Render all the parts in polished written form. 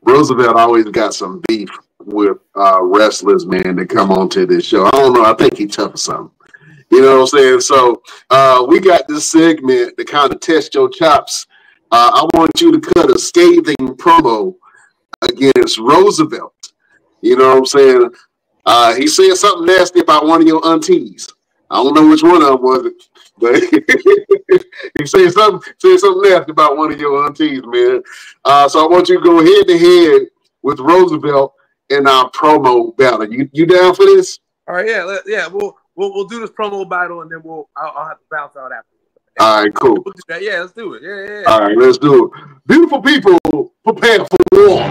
Roosevelt always got some beef with wrestlers, man, that come onto this show. I don't know. I think he's tough or something. You know what I'm saying? So we got this segment to kind of test your chops. I want you to cut a scathing promo against Roosevelt. You know what I'm saying? He said something nasty about one of your aunties. I don't know which one of them was it, but he said something nasty about one of your aunties, man. So I want you to go head to head with Roosevelt in our promo battle. You down for this? All right, yeah. We'll do this promo battle, and then I'll have to bounce out after. All right, cool. We'll do that. Yeah, let's do it. Yeah. All right, let's do it. Beautiful people, prepare for war.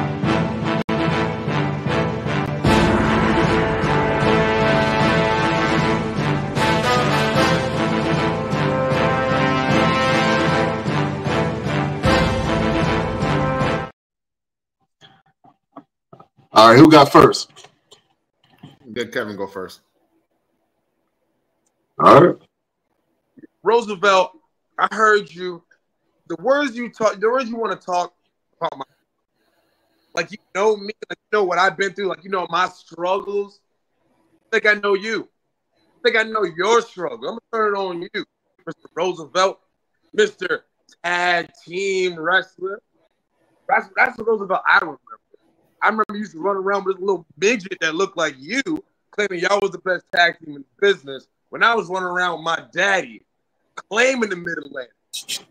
All right, who got first? Let Kevin go first. All right. Roosevelt, I heard you. The words you want to talk about, like you know me, like you know what I've been through, like you know my struggles. I think I know you. I think I know your struggle. I'm gonna turn it on you, Mr. Roosevelt, Mr. Tag Team Wrestler. That's the Roosevelt I remember. I remember you used to run around with this little midget that looked like you, claiming y'all was the best tag team in the business. When I was running around with my daddy, claiming the Mid-Atlantic. So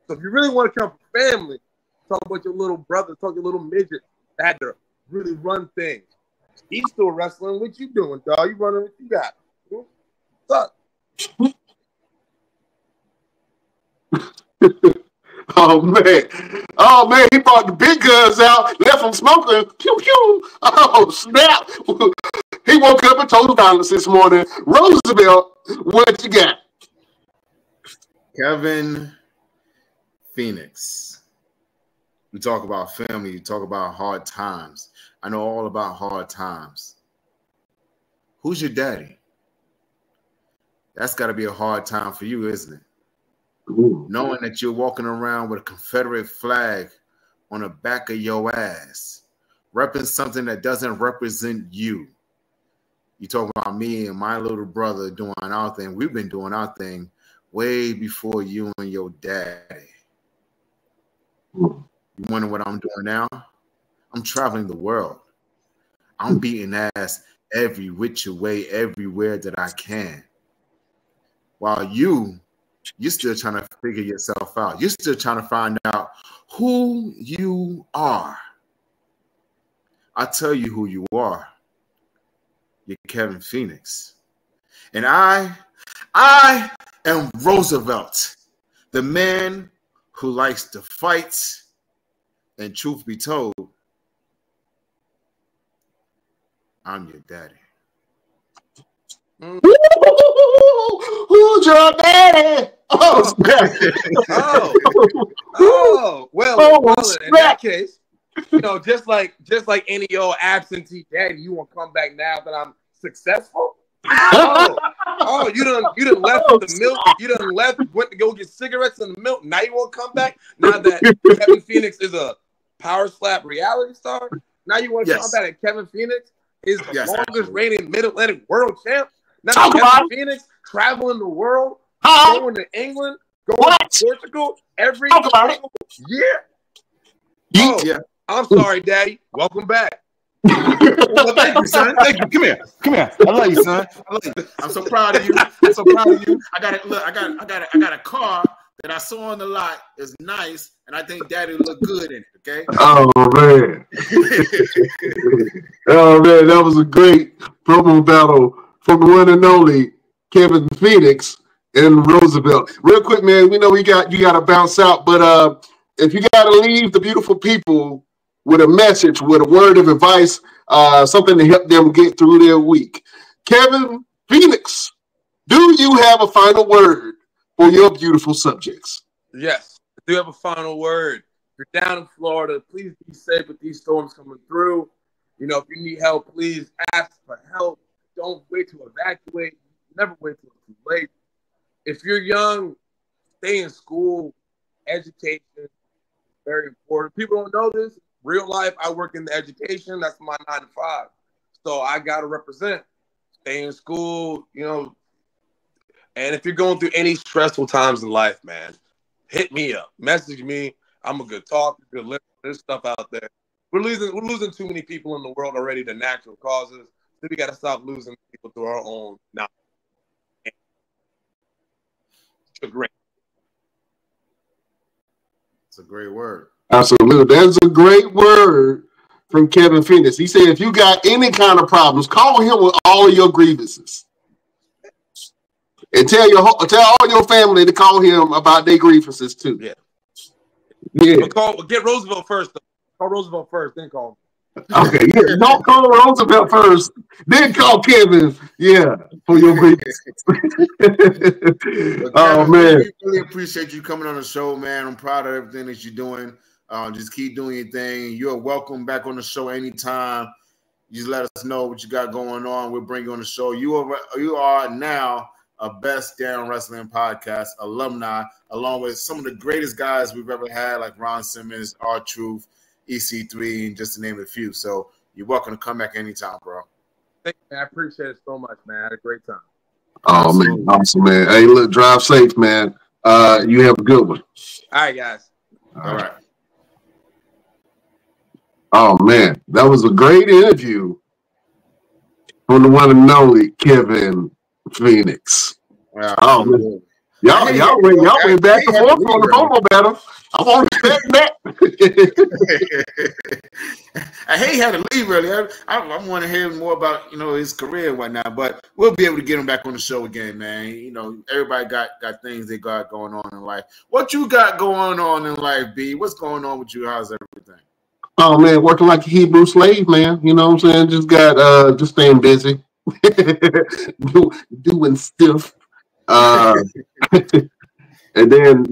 if you really want to come from family, talk about your little brother, talk your little midget that had to really run things. He's still wrestling. What you doing, dog? You running what you got? What's up? Oh man, he brought the big guns out, left him smoking. Pew pew. Oh snap! He woke up in total violence this morning. Roosevelt, what you got? Kevin Phoenix. We talk about family. You talk about hard times. I know all about hard times. Who's your daddy? That's got to be a hard time for you, isn't it? Ooh. Knowing that you're walking around with a Confederate flag on the back of your ass, repping something that doesn't represent you. You talk about me and my little brother doing our thing. We've been doing our thing way before you and your daddy. You wonder what I'm doing now? I'm traveling the world. I'm beating ass every which way, everywhere that I can. While you're still trying to figure yourself out. You're still trying to find out who you are. I'll tell you who you are. You're Kevin Phoenix. And I am Roosevelt, the man who likes to fight. And truth be told, I'm your daddy. Who's your daddy? Oh, well, in that case, you know, just like any old absentee daddy, you want to come back now that I'm successful? You done left the milk. You done went to go get cigarettes in the milk. Now you want to come back? Now that Kevin Phoenix is a power slap reality star, now you want to come back and Kevin Phoenix is the longest reigning Mid-Atlantic world champ. Now Kevin Phoenix traveling the world, going to England, going to Portugal every year. Yeah. I'm sorry, Daddy. Welcome back. Well, thank you, son. Thank you. Come here. I love you, son. I love you. I'm so proud of you. I got it. Look, I got a car that I saw on the lot. It's nice, and I think Daddy look good in it. Okay. Oh man. Oh man, that was a great promo battle from the one and only Kevin Phoenix and Roosevelt. Real quick, man. We know you got to bounce out, but if you got to leave the beautiful people with a message, with a word of advice, something to help them get through their week. Kevin Phoenix, do you have a final word for your beautiful subjects? Yes, I do have a final word. If you're down in Florida, please be safe with these storms coming through. You know, if you need help, please ask for help. Don't wait to evacuate. Never wait till it's too late. If you're young, stay in school. Education, very important. People don't know this, Real life, I work in the education. That's my 9 to 5. So I got to represent, stay in school, you know. And if you're going through any stressful times in life, man, hit me up. Message me. I'm a good talker, good listener. There's stuff out there. We're losing too many people in the world already to natural causes. So we got to stop losing people to our own. Now, it's great. It's a great word. Absolutely. That's a great word from Kevin Phoenix. He said, if you got any kind of problems, call him with all of your grievances. And tell all your family to call him about their grievances too. Yeah. Yeah. But get Roosevelt first, though. Call Roosevelt first, then call him. Okay, yeah. Don't call Roosevelt first, then call Kevin. Yeah, for your grievances. Oh, man. We really appreciate you coming on the show, man. I'm proud of everything that you're doing. Just keep doing your thing. You're welcome back on the show anytime. You just let us know what you got going on. We'll bring you on the show. You are now a Best Damn Wrestling Podcast alumni, along with some of the greatest guys we've ever had, like Ron Simmons, R-Truth, EC3, and just to name a few. So you're welcome to come back anytime, bro. Thank you, man. I appreciate it so much, man. I had a great time. Oh, man. Awesome, man. Hey, look, drive safe, man. You have a good one. All right, guys. All right. Oh, man. That was a great interview from the one and only Kevin Phoenix. Wow. Oh, man. Y'all went back and forth on the promo battle. I want to bet that. I hate he had to leave early. I want to hear more about his career and whatnot, but we'll be able to get him back on the show again, man. Everybody got things they got going on in life. What you got going on in life, B? What's going on with you? How's everything? Oh, man, working like a Hebrew slave, man. You know what I'm saying? Just staying busy, doing stuff. And then,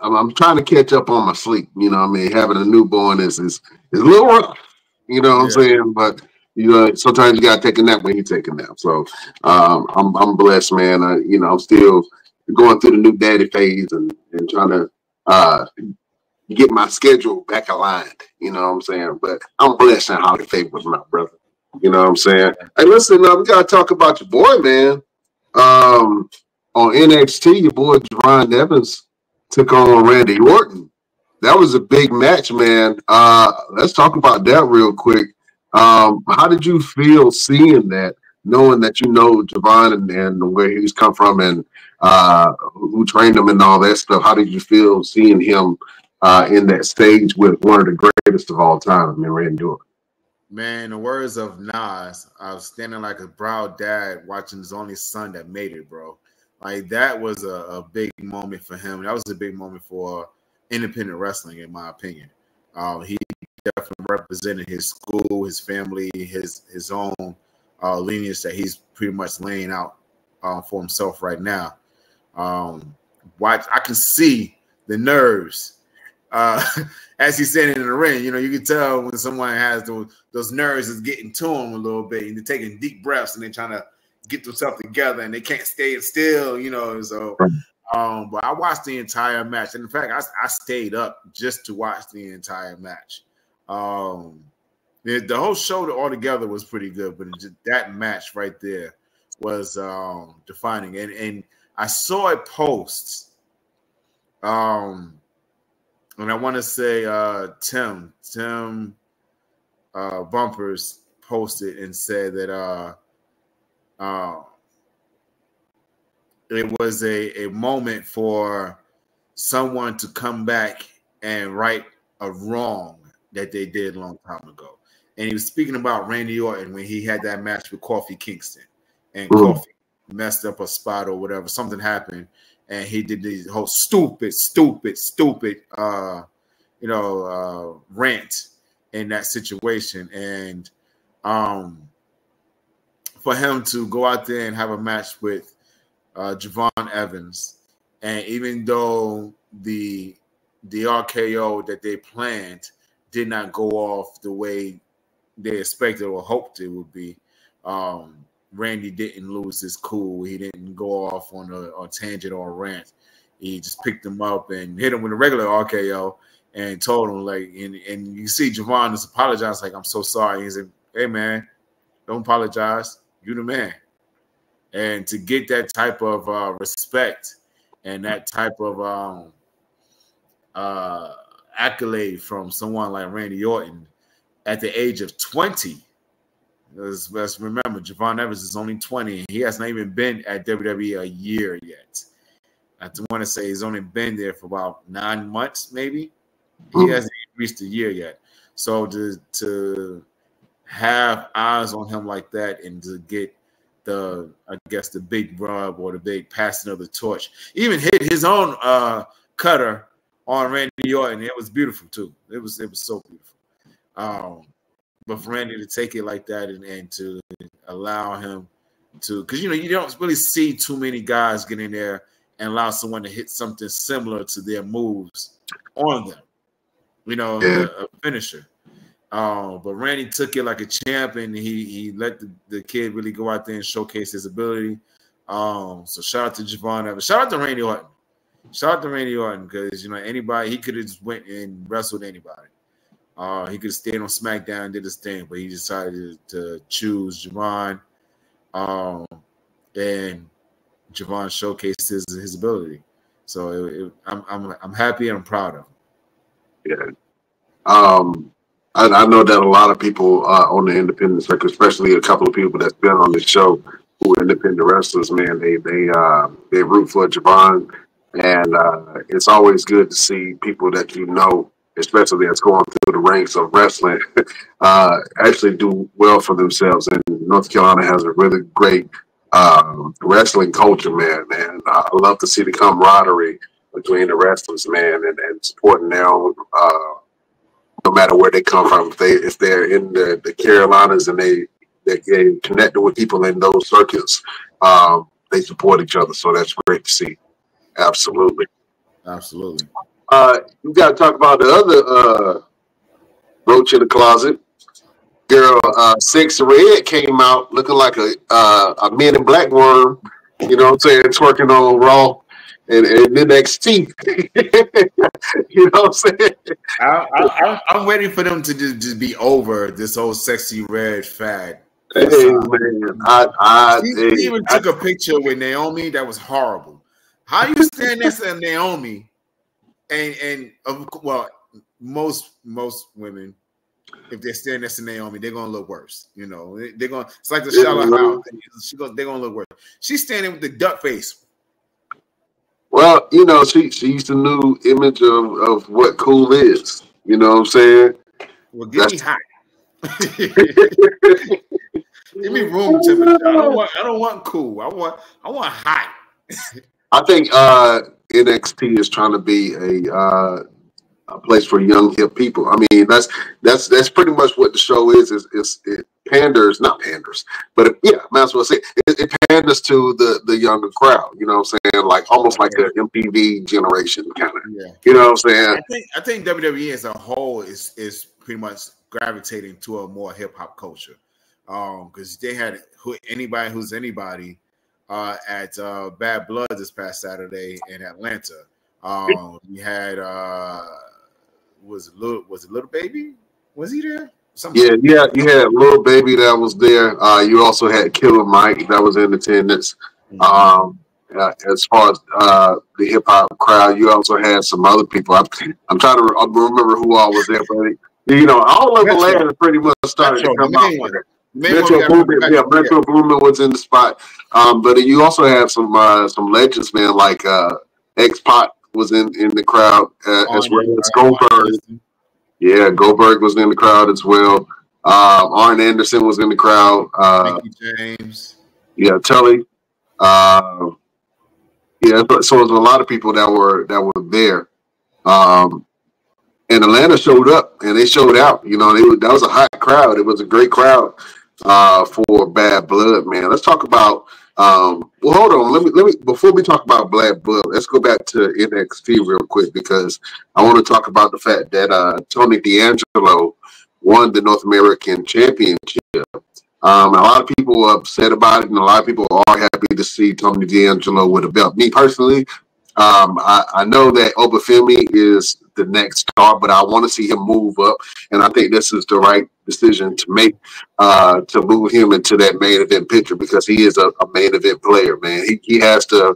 I'm trying to catch up on my sleep. Having a newborn is a little rough. You know what I'm saying? But sometimes you gotta take a nap when you take a nap. So I'm blessed, man. I'm still going through the new daddy phase and trying to get my schedule back aligned. You know what I'm saying? But I'm blessed and highly favored with my brother. You know what I'm saying? Hey, listen, we gotta talk about your boy, man. On NXT, your boy Javon Evans took on Randy Orton. That was a big match, man. Let's talk about that real quick. How did you feel seeing that, knowing that Javon and where he's come from and who trained him and all that stuff? How did you feel seeing him in that stage with one of the greatest of all time, Randy Orton? Man, the words of Nas, I was standing like a proud dad watching his only son that made it, bro. Like, that was a big moment for him. That was a big moment for independent wrestling, in my opinion. He definitely represented his school, his family, his own lineage that he's pretty much laying out for himself right now. I can see the nerves as he's standing in the ring. You can tell when someone has those nerves is getting to him a little bit, and they're taking deep breaths and they're trying to get themselves together, and they can't stay still, so but I watched the entire match, and in fact I stayed up just to watch the entire match. The whole show altogether was pretty good, but just that match right there was defining. And I saw a post, and I want to say Tim Bumpers posted and said that it was a moment for someone to come back and right a wrong that they did a long time ago. And he was speaking about Randy Orton when he had that match with Kofi Kingston, and Kofi messed up a spot or whatever. Something happened, and he did these whole stupid rant in that situation. And for him to go out there and have a match with Javon Evans, and even though the RKO that they planned did not go off the way they expected or hoped it would be, Randy didn't lose his cool. He didn't go off on a tangent or a rant. He just picked him up and hit him with a regular RKO and told him, like, and you see Javon just apologize, like, I'm so sorry. He said, hey, man, don't apologize. You the man. And to get that type of respect and that type of accolade from someone like Randy Orton at the age of 20. Let's remember, Javon Evans is only 20, and he has not even been at WWE a year yet. I want to say he's only been there for about 9 months, maybe. He hasn't reached a year yet. So to have eyes on him like that and to get the big rub or the big passing of the torch, even hit his own cutter on Randy Orton, it was beautiful too. It was so beautiful. But for Randy to take it like that and to allow him to, because you don't really see too many guys get in there and allow someone to hit something similar to their moves on them, a finisher. But Randy took it like a champ, and he let the kid really go out there and showcase his ability. So shout out to Javon Evans. Shout out to Randy Orton. Shout out to Randy Orton, because anybody, he could have just went and wrestled anybody. He could have stayed on SmackDown and did his thing, but he decided to choose Javon, and Javon showcased his ability. So I'm happy and I'm proud of him. Yeah. I know that a lot of people on the independent circuit, especially a couple of people that's been on the show who are independent wrestlers, man, they root for Javon, and it's always good to see people that especially that's going through the ranks of wrestling, actually do well for themselves. And North Carolina has a really great wrestling culture, man. And I love to see the camaraderie between the wrestlers, man, and supporting their own, no matter where they come from. If they're in the Carolinas and they connected with people in those circuits, they support each other. So that's great to see. Absolutely. Absolutely. You got to talk about the other roach in the closet. Girl, Sexy Red came out looking like a Men in Black worm, you know what I'm saying, twerking on Raw and NXT. You know what I'm saying? I'm waiting for them to just be over this whole Sexy Red fad. Hey, man, he even took a picture with Naomi that was horrible. How you stand next to Naomi? And most women, if they're standing next to Naomi, they're gonna look worse. They're gonna. It's like the Charlotte House. They're gonna look worse. She's standing with the duck face. Well, she's the new image of what cool is. You know what I'm saying? Well, give me hot. Give me room temperature. I don't want cool. I want hot. I think NXT is trying to be a place for young hip people. I mean, that's pretty much what the show is. It panders, not panders, but might as well say it panders to the younger crowd. You know what I'm saying? Like almost like an MTV generation kind of. Yeah. You know what I'm saying? I think WWE as a whole is pretty much gravitating to a more hip hop culture, because they had anybody who's anybody at Bad Blood this past Saturday in Atlanta. We had was it Little Baby? Was he there? Yeah, you had Little Baby that was there. You also had Killer Mike that was in attendance. As far as the hip hop crowd, you also had some other people. I'm trying to remember who all was there, but all of the land pretty much started to come out with it. Metro Boomin was in the spot, but you also have some legends, man, like X-Pac was in the crowd as well as Goldberg. Yeah, Goldberg was in the crowd as well. Arn Anderson was in the crowd. Mickey James. Yeah, Tully. So there's a lot of people that were there. And Atlanta showed up and they showed out. That was a hot crowd. It was a great crowd for Bad Blood, man. Let's talk about. Hold on. Let me before we talk about Bad Blood, let's go back to NXT real quick, because I want to talk about the fact that Tony D'Angelo won the North American Championship. A lot of people are upset about it, and a lot of people are happy to see Tony D'Angelo with a belt. Me personally, I know that Obafemi is the next star, but I want to see him move up, and I think this is the right decision to make to move him into that main event picture because he is a main event player, man. He has the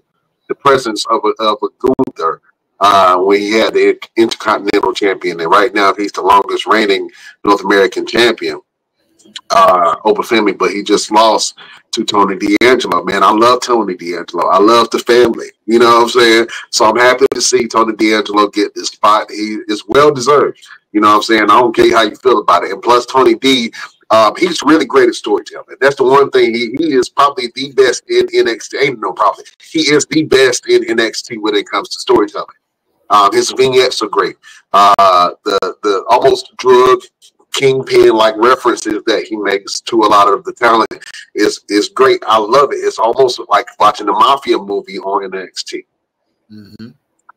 presence of a Gunther when he had the Intercontinental Champion, and right now he's the longest reigning North American champion. Obafemi, but he just lost to Tony D'Angelo. Man, I love Tony D'Angelo. I love the family. You know what I'm saying? So I'm happy to see Tony D'Angelo get this spot. He is well deserved. You know what I'm saying? I don't care how you feel about it. And plus, Tony D, he's really great at storytelling. That's the one thing. He is probably the best in NXT. Ain't no problem. He is the best in NXT when it comes to storytelling. His vignettes are great. The almost drug kingpin like references that he makes to a lot of the talent is great. I love it. It's almost like watching a mafia movie on NXT. Mm-hmm.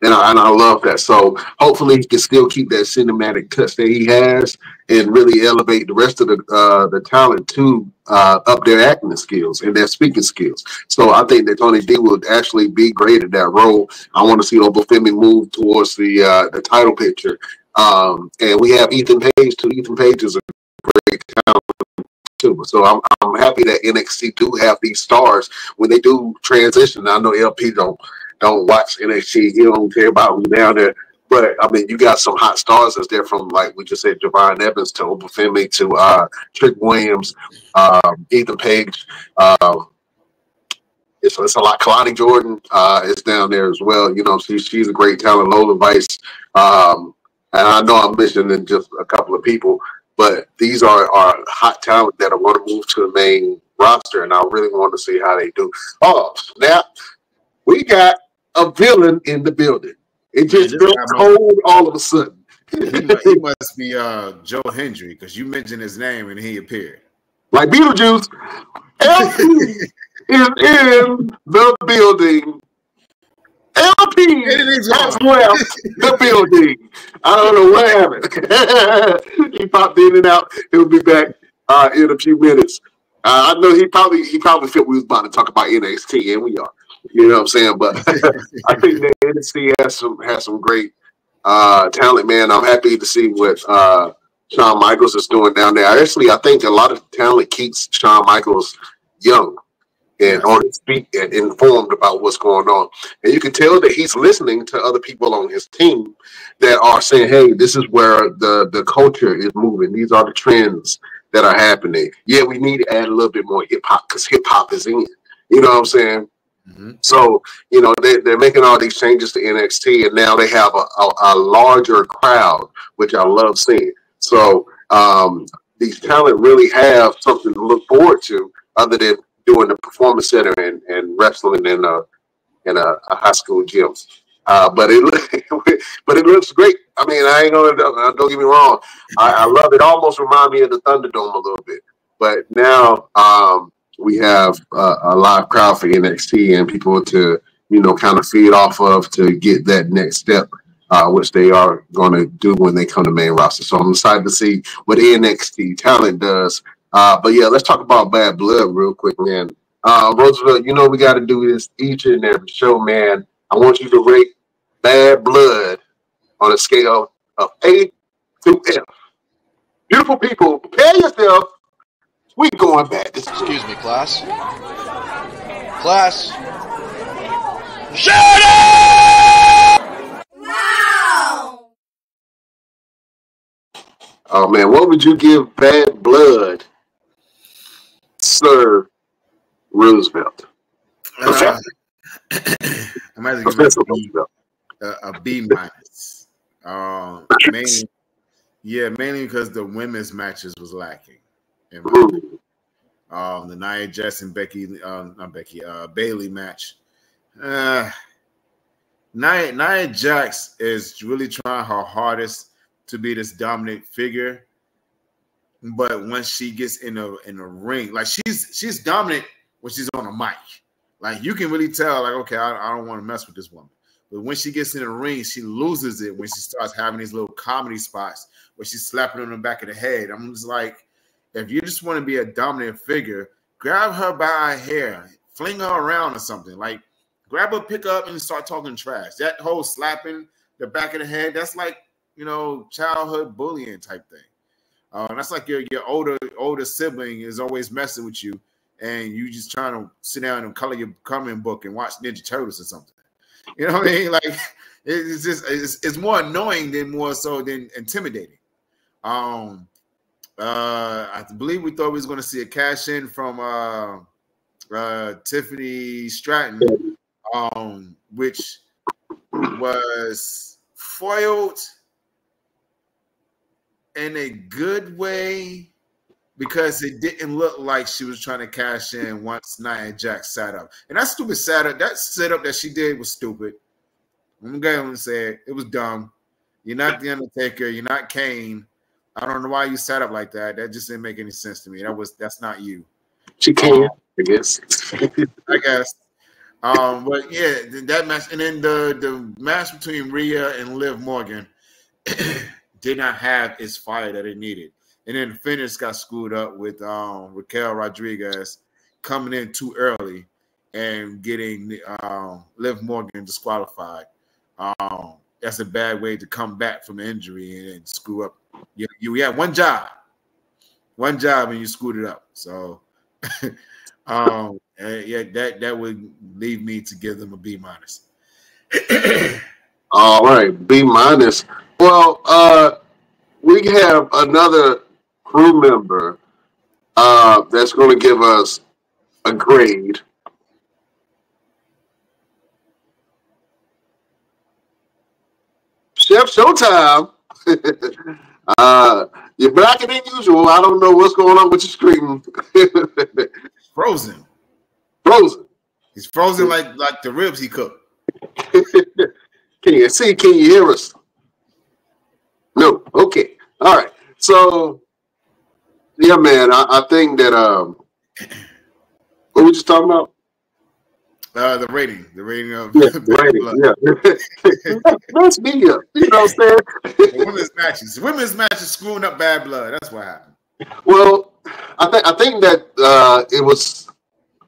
And I love that. So hopefully he can still keep that cinematic touch that he has and really elevate the rest of the talent to up their acting skills and their speaking skills. So I think that Tony D would actually be great at that role. I want to see Obafemi move towards the title picture. And we have Ethan Page too. Ethan Page is a great talent too. So I'm happy that NXT do have these stars when they do transition. I know LP don't watch NXT. He don't care about who's down there. But I mean, you got some hot stars that's there from, like we just said, Javon Evans to Obafemi to Trick Williams, Ethan Page. It's a lot. Kalani Jordan is down there as well. You know, she's a great talent. Lola Vice. And I know I'm mentioning just a couple of people, but these are hot talent that are going to move to the main roster, and I really want to see how they do. Oh, snap. We got a villain in the building. It just got cold all of a sudden. He must be Joe Hendry because you mentioned his name and he appeared. Like Beetlejuice. LP is in the building. LP has left the building. I don't know what happened. He popped in and out. He'll be back in a few minutes. I know he probably felt we was about to talk about NXT, and we are. You know what I'm saying? But I think that NXT has some great talent, man. I'm happy to see what Shawn Michaels is doing down there. Actually, I think a lot of talent keeps Shawn Michaels young and on his feet and informed about what's going on. And you can tell that he's listening to other people on his team that are saying, hey, this is where the culture is moving. These are the trends that are happening. Yeah, we need to add a little bit more hip-hop because hip-hop is in. You know what I'm saying? Mm-hmm. So, you know, they're making all these changes to NXT, and now they have a larger crowd, which I love seeing. So these talent really have something to look forward to other than doing the performance center and wrestling in a high school gym. But it looks great. I mean, I ain't gonna don't get me wrong. I love it. Almost remind me of the Thunderdome a little bit. But now we have a live crowd for NXT and people to, you know, kind of feed off of to get that next step, which they are going to do when they come to main roster. So I'm excited to see what NXT talent does. But yeah, let's talk about Bad Blood real quick, man. Roosevelt, you know we got to do this each and every show, man. I want you to rate Bad Blood on a scale of A to F. Beautiful people, prepare yourself. We going back. Excuse me, class. Class. Shut up! Wow! Oh man, what would you give Bad Blood, Sir Roosevelt? I might give it a B minus. Mainly because the women's matches was lacking. The Nia Jax and Bailey match. Nia Jax is really trying her hardest to be this dominant figure, but when she gets in a ring, like she's dominant when she's on a mic. Like you can really tell, like, okay, I don't want to mess with this woman. But when she gets in the ring, she loses it when she starts having these little comedy spots where she's slapping on the back of the head. I'm just like, if you just want to be a dominant figure, grab her by her hair, fling her around or something. Like, grab her, pick her up, and start talking trash. That whole slapping the back of the head, that's like, you know, childhood bullying type thing. That's like your older sibling is always messing with you, and you just trying to sit down and color your comic book and watch Ninja Turtles or something. You know what I mean? Like it's just it's more annoying than more so than intimidating. I believe we thought we was going to see a cash in from Tiffany Stratton, which was foiled in a good way because it didn't look like she was trying to cash in once Nia Jax sat up. And that stupid setup that she did was stupid. I'm going to say it was dumb. You're not The Undertaker. You're not Kane. I don't know why you sat up like that. That just didn't make any sense to me. That's not you. She can, I guess. I guess. But yeah, that match, and then the match between Rhea and Liv Morgan did not have its fire that it needed. And then the finish got screwed up with Raquel Rodriguez coming in too early and getting Liv Morgan disqualified. That's a bad way to come back from an injury and screw up. You had one job, and you screwed it up. So, yeah, that would leave me to give them a B-. All right, B-. Well, we have another crew member that's going to give us a grade. Chef Showtime. You're blacker than usual. I don't know what's going on with your screen. Frozen. He's frozen like the ribs he cooked. Can you see? Can you hear us? No. Okay. All right. So, yeah, man, I think that what were we just talking about? The rating of yeah. That's me. You know what I'm saying? Women's matches screwing up Bad Blood. That's what happened. Well, I think that it was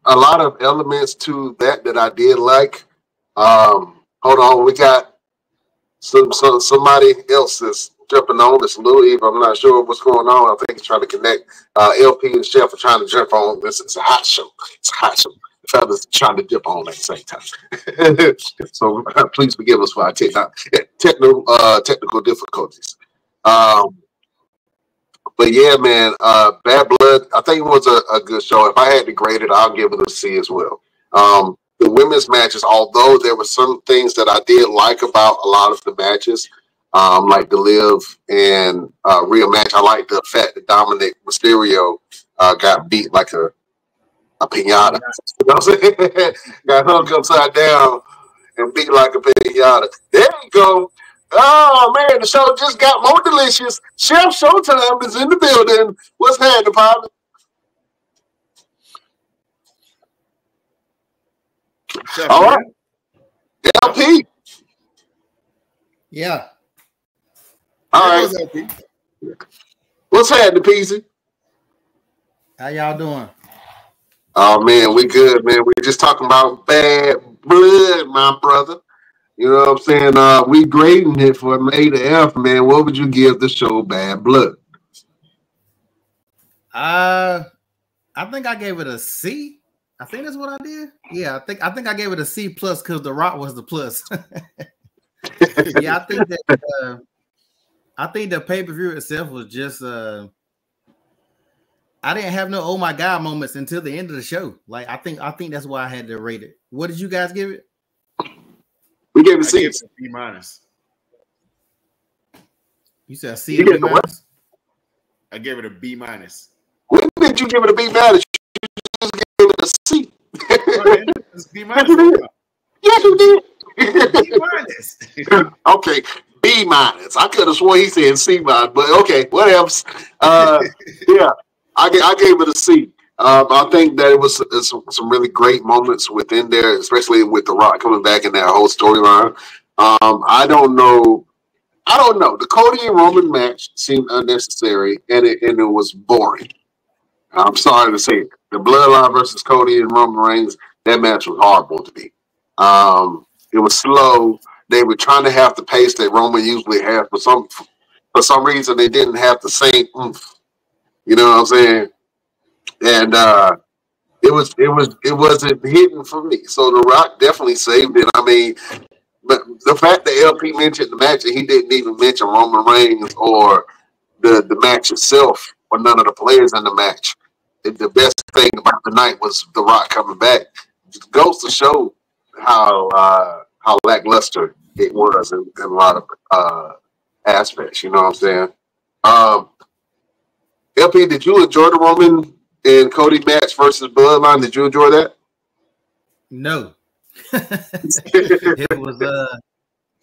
a lot of elements to that I did like. Hold on, we got somebody else that's jumping on. It's Louis. I'm not sure what's going on. I think he's trying to connect. LP and Chef are trying to jump on. This is a hot show. It's a hot show. Fellas trying to dip on at the same time. So please forgive us for our technical difficulties. But yeah, man, Bad Blood, I think it was a good show. If I had to grade it, I'll give it a C as well. The women's matches, although there were some things that I did like about a lot of the matches, like the Liv and Rhea match. I like the fact that Dominic Mysterio got beat like a pinata. You know what I'm saying? Got hung upside down and beat like a pinata. There you go. Oh, man, the show just got more delicious. Chef Showtime is in the building. What's happening, partner? All right. LP. Yeah. All right. What's happening, Peasy? How y'all doing? Oh, man, we good, man. We're just talking about Bad Blood, my brother. You know what I'm saying? We grading it from A to F, man. What would you give the show Bad Blood? I think I gave it a C. I think that's what I did. Yeah, I think I gave it a C plus because The Rock was the plus. Yeah, I think the pay-per-view itself was just I didn't have no oh my god moments until the end of the show. Like I think that's why I had to rate it. What did you guys give it? We gave it a C. B-. You said a C and B-. I gave it a B-. When did you give it a B-? You just gave it a C. It's B-. Yes, you did. B-. Okay, B-. I could have sworn he said C-, but okay, whatever. Yeah, I gave it a C. I think that it was some really great moments within there, especially with The Rock coming back in that whole storyline. I don't know. The Cody and Roman match seemed unnecessary, and it was boring. I'm sorry to say it. The Bloodline versus Cody and Roman Reigns, that match was horrible to me. It was slow. They were trying to have the pace that Roman usually has. For some reason, they didn't have the same oomph. You know what I'm saying? And it wasn't hitting for me. So The Rock definitely saved it. I mean, but the fact that LP mentioned the match and he didn't even mention Roman Reigns or the match itself or none of the players in the match. The best thing about the night was The Rock coming back. It goes to show how lackluster it was in a lot of aspects. You know what I'm saying? LP, did you enjoy the Roman and Cody match versus Bloodline? Did you enjoy that? No.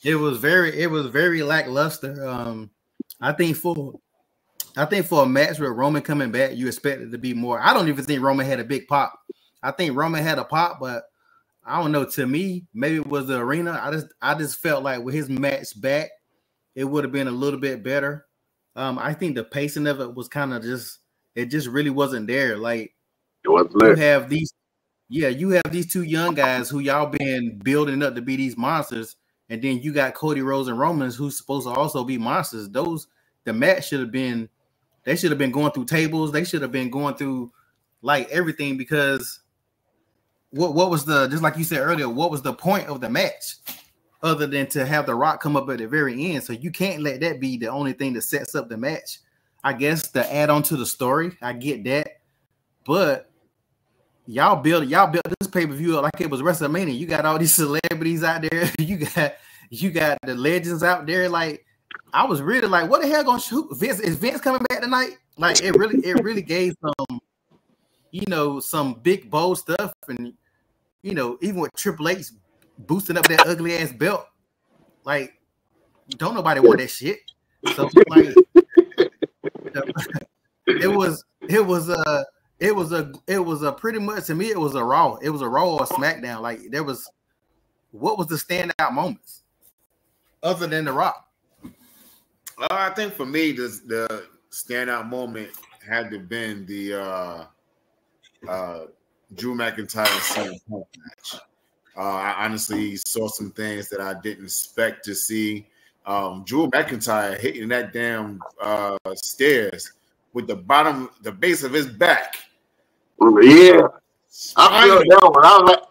It was very lackluster. I think for a match with Roman coming back, you expect it to be more. I don't even think Roman had a big pop. I think Roman had a pop, but I don't know. To me, maybe it was the arena. I just felt like with his match back, it would have been a little bit better. I think the pacing of it was kind of it just really wasn't there. Like you have these two young guys who y'all been building up to be these monsters, and then you got Cody Rhodes and Roman who's supposed to also be monsters. The match should have been going through tables. They should have been going through like everything, because what was just like you said earlier, what was the point of the match other than to have The Rock come up at the very end? So you can't let that be the only thing that sets up the match. I guess to add on to the story, I get that, but y'all built this pay-per-view up like it was WrestleMania. You got all these celebrities out there. You got the legends out there. Like, I was really like, what the hell gonna shoot? Is Vince coming back tonight? Like, it really gave some big bold stuff, and even with Triple H boosting up that ugly ass belt, like, don't nobody want that shit. So like, it was a pretty much, to me, it was a Raw. It was a Raw or a SmackDown. Like, what was the standout moments other than The Rock? I think for me, the standout moment had to have been the Drew McIntyre CM Punk match. I honestly saw some things that I didn't expect to see. Drew McIntyre hitting that damn stairs with the base of his back. Yeah, I feel that one. I was like,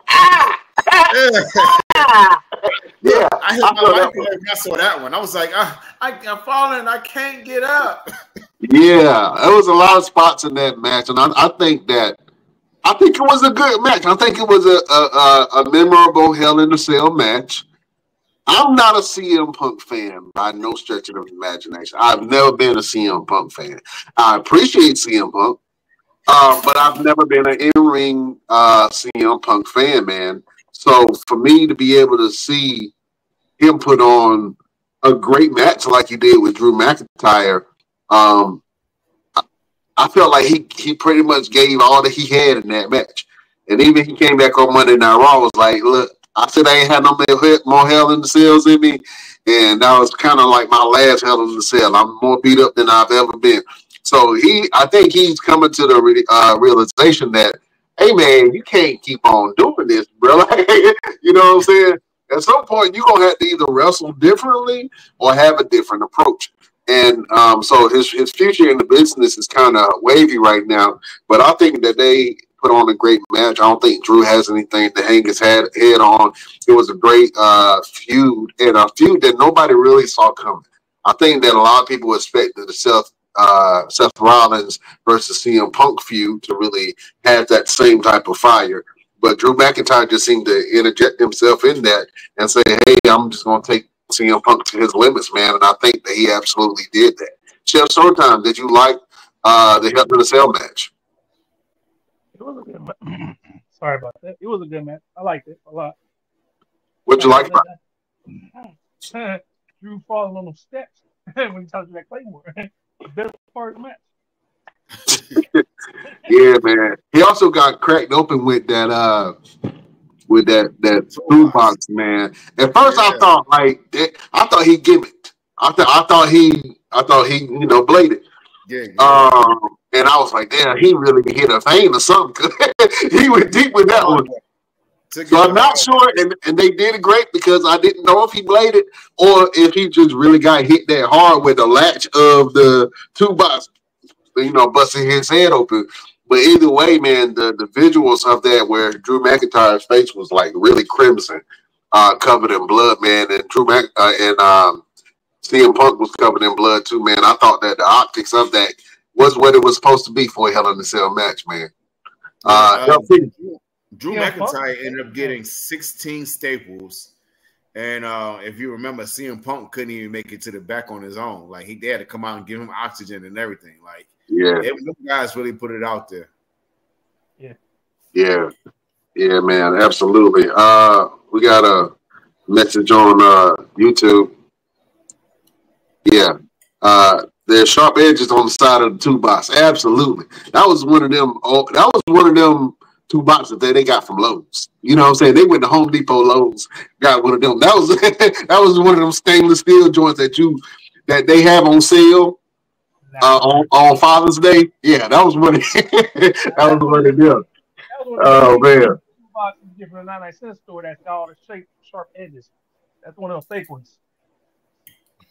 yeah. I hit my life when I saw that one. I was like, I'm falling. I can't get up. Yeah, there was a lot of spots in that match, and I think it was a good match. I think it was a memorable Hell in a Cell match. I'm not a CM Punk fan by no stretch of the imagination. I've never been a CM Punk fan. I appreciate CM Punk, but I've never been an in-ring CM Punk fan, man. So for me to be able to see him put on a great match like he did with Drew McIntyre, I felt like he pretty much gave all that he had in that match. And even he came back on Monday Night Raw, was like, look, I said I ain't had no more Hell in the Cells in me. And that was kind of like my last Hell in the Cell. I'm more beat up than I've ever been. So I think he's coming to the realization that, hey, man, you can't keep on doing this, bro. You know what I'm saying? At some point, you're going to have to either wrestle differently or have a different approach. And so his future in the business is kind of wavy right now. But I think that they put on a great match. I don't think Drew has anything to hang his head on. It was a great feud, and a feud that nobody really saw coming. I think that a lot of people expected the Seth Rollins versus CM Punk feud to really have that same type of fire. But Drew McIntyre just seemed to interject himself in that and say, hey, I'm just going to take CM Punk to his limits, man. And I think that he absolutely did that. Chef Showtime, did you like the Hell in a Cell match? It was a good match. Sorry about that. It was a good match. I liked it a lot. What'd you like about it? Drew falling on those steps when he talked to that Claymore. The best part of the match. Yeah, man. He also got cracked open with that food box, man. At first, I thought he gimmicked. I thought he bladed. Yeah. And I was like, damn, he really hit a vein or something. He went deep with that one. So I'm not sure, and they did it great because I didn't know if he bladed or if he just really got hit that hard with the latch of the toolbox, busting his head open. But either way, man, the visuals of that where Drew McIntyre's face was like really crimson, covered in blood, man, and CM Punk was covered in blood too, man. I thought that the optics of that was what it was supposed to be for a Hell in a Cell match, man. Drew McIntyre ended up getting 16 staples, and if you remember, CM Punk couldn't even make it to the back on his own. Like they had to come out and give him oxygen and everything. Like, those guys really put it out there. Yeah, man, absolutely. We got a message on YouTube. Yeah, there's sharp edges on the side of the toolbox. Absolutely, that was one of them. That was one of them toolboxes that they got from Lowe's. You know what I'm saying? They went to Home Depot, Lowe's, got one of them. That was that was one of them stainless steel joints that they have on sale on Father's Day. Yeah, that was one of that was one of them. Oh man. From the 99-cent store that's got all the sharp edges. That's one of those fake ones.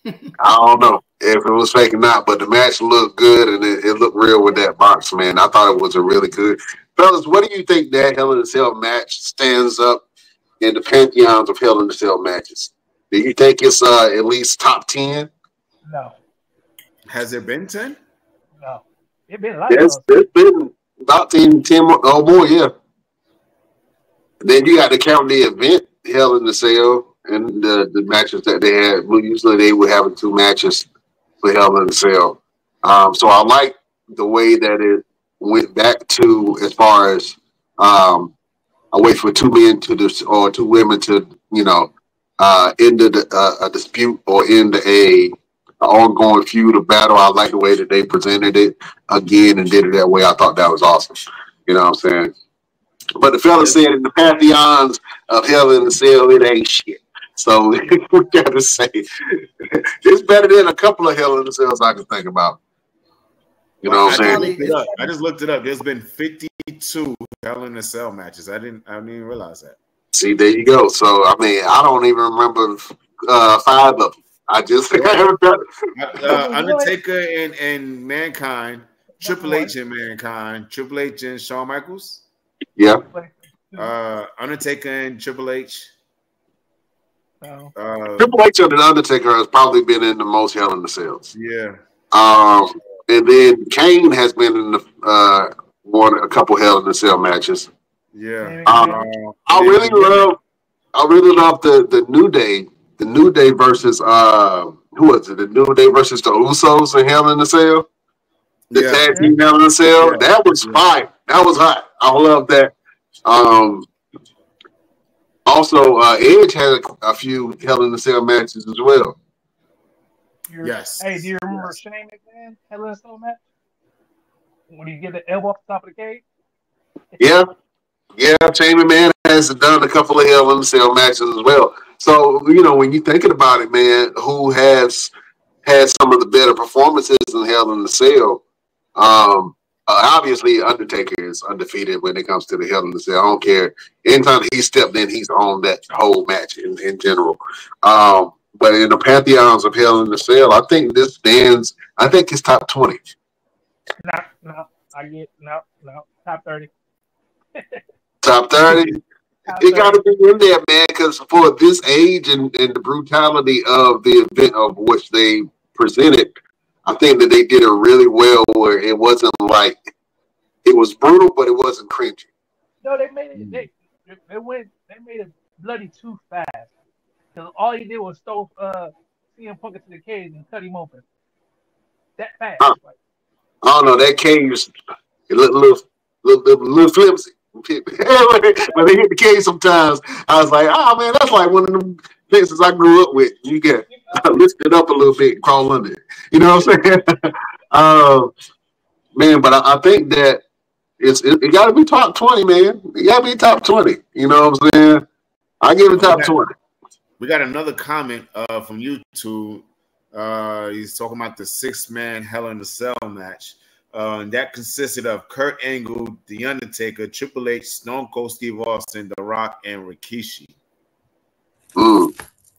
I don't know if it was fake or not, but the match looked good and it looked real with that box, man. I thought it was a really good. Fellas, what do you think that Hell in a Cell match stands up in the pantheons of Hell in a Cell matches? Do you think it's at least top 10? No. Has it been 10? No. It's been a lot. It's been about 10 or more, yeah. Then you got to count the event, Hell in a Cell, and the matches that they had. Usually they were having 2 matches for Hell in a Cell. So I like the way that it went back to as far as a way for 2 men or 2 women to, end a dispute or end a ongoing feud or battle. I like the way that they presented it again and did it that way. I thought that was awesome. You know what I'm saying? But the fella said in the pantheons of Hell in a Cell, it ain't shit. So we got to say it's better than a couple of Hell in a Cells I can think about. You know what I'm saying? I just looked it up. There's been 52 Hell in a Cell matches. I didn't even realize that. See, there you go. So I mean, I don't even remember 5 of them. I just think I haven't done Undertaker and Mankind, Triple H and Mankind, Triple H and Shawn Michaels. Yeah. Undertaker and Triple H. Triple H and the Undertaker has probably been in the most Hell in a Cells. Yeah. And then Kane has been in the won a couple Hell in a Cell matches. Yeah. I really love the New Day. The New Day versus who was it? The New Day versus the Usos in Hell in a Cell. The tag team Hell in a Cell. Yeah. That was fire. That was hot. I love that. Also, Edge had a few Hell in a Cell matches as well. Yes. Hey, do you remember Shane McMahon Hell in a Cell match? When you get the elbow off the top of the cage? Yeah. Shane McMahon has done a couple of Hell in a Cell matches as well. So, when you're thinking about it, man, who has had some of the better performances in Hell in a Cell? Obviously, Undertaker is undefeated when it comes to the Hell in a Cell. I don't care. Anytime he stepped in, he's on that whole match in general. But in the pantheons of Hell in a Cell, I think this stands. I think it's top 20. No. Top 30. Top 30. It got to be in there, man, because for this age and the brutality of the event of which they presented, I think that they did it really well where it wasn't like it was brutal, but it wasn't cringy. No, they made it. They made it bloody too fast. Because all he did was throw CM Punk into the cage and cut him open. That fast. I don't know. That cage was a little flimsy. When they hit the cage sometimes, I was like, oh man, that's like one of them places I grew up with. You get lifted up a little bit and crawl under it. You know what I'm saying? Man, but I think that it got to be top 20, man. It got to be top 20. You know what I'm saying? I give it top 20. We got another comment from YouTube. He's talking about the 6-man Hell in a Cell match. And that consisted of Kurt Angle, The Undertaker, Triple H, Stone Cold Steve Austin, The Rock, and Rikishi.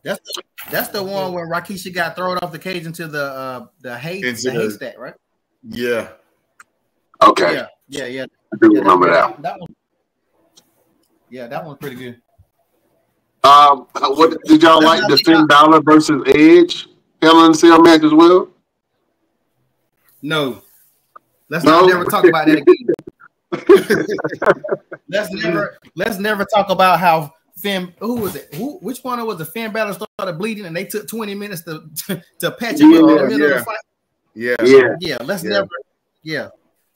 That's the one where Rikishi got thrown off the cage into the haystack, right? Yeah. Okay. Yeah. I do remember that. That one. Yeah, that one's pretty good. What did y'all like the Finn Balor versus Edge Hell in a Cell match as well? No. Let's not never talk about that again. let's never talk about how Finn. Who was it? Which one was the Finn Balor started bleeding and they took 20 minutes to patch him up in the middle of the fight?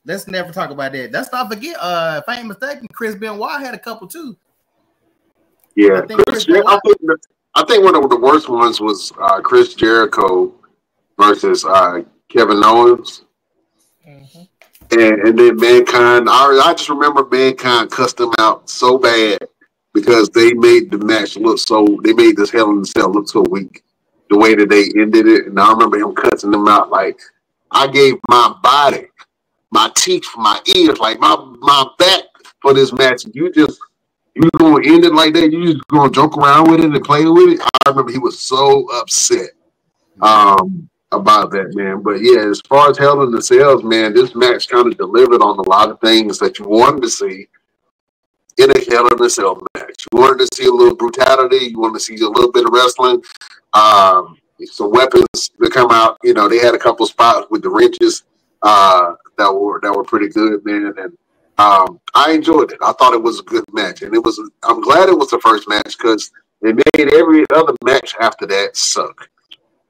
Let's never talk about that. Let's not forget. If I ain't mistaken, Chris Benoit had a couple too. Yeah, I think one of the worst ones was Chris Jericho versus Kevin Owens. Mm-hmm. And then Mankind. I just remember Mankind cussed them out so bad because they made the match look they made this Hell in a Cell look so weak the way that they ended it. And I remember him cussing them out like, I gave my body, my teeth, my ears, like my back for this match. You gonna end it like that? You just gonna joke around with it and play with it? I remember he was so upset about that, man. But yeah, as far as Hell in a Cell, man, this match kind of delivered on a lot of things that you wanted to see in a Hell in a Cell match. You wanted to see a little brutality. You wanted to see a little bit of wrestling. Some weapons that come out. You know, they had a couple spots with the wrenches that were pretty good, man. And I enjoyed it. I thought it was a good match, and I'm glad it was the first match because it made every other match after that suck.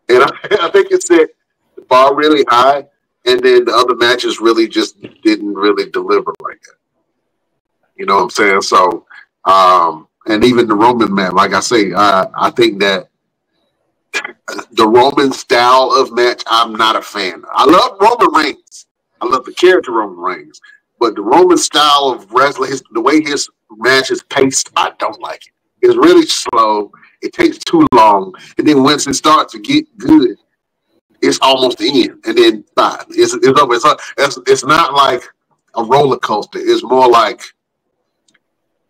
And I think it set the bar really high, and then the other matches really just didn't really deliver like that. You know what I'm saying? So, and even the Roman match, like I say, I think that the Roman style of match, I'm not a fan. I love Roman Reigns. I love the character Roman Reigns. But the Roman style of wrestling, the way his match is paced, I don't like it. It's really slow. It takes too long. And then once it starts to get good, it's almost the end. And then fine. It's over. It's not like a roller coaster. It's more like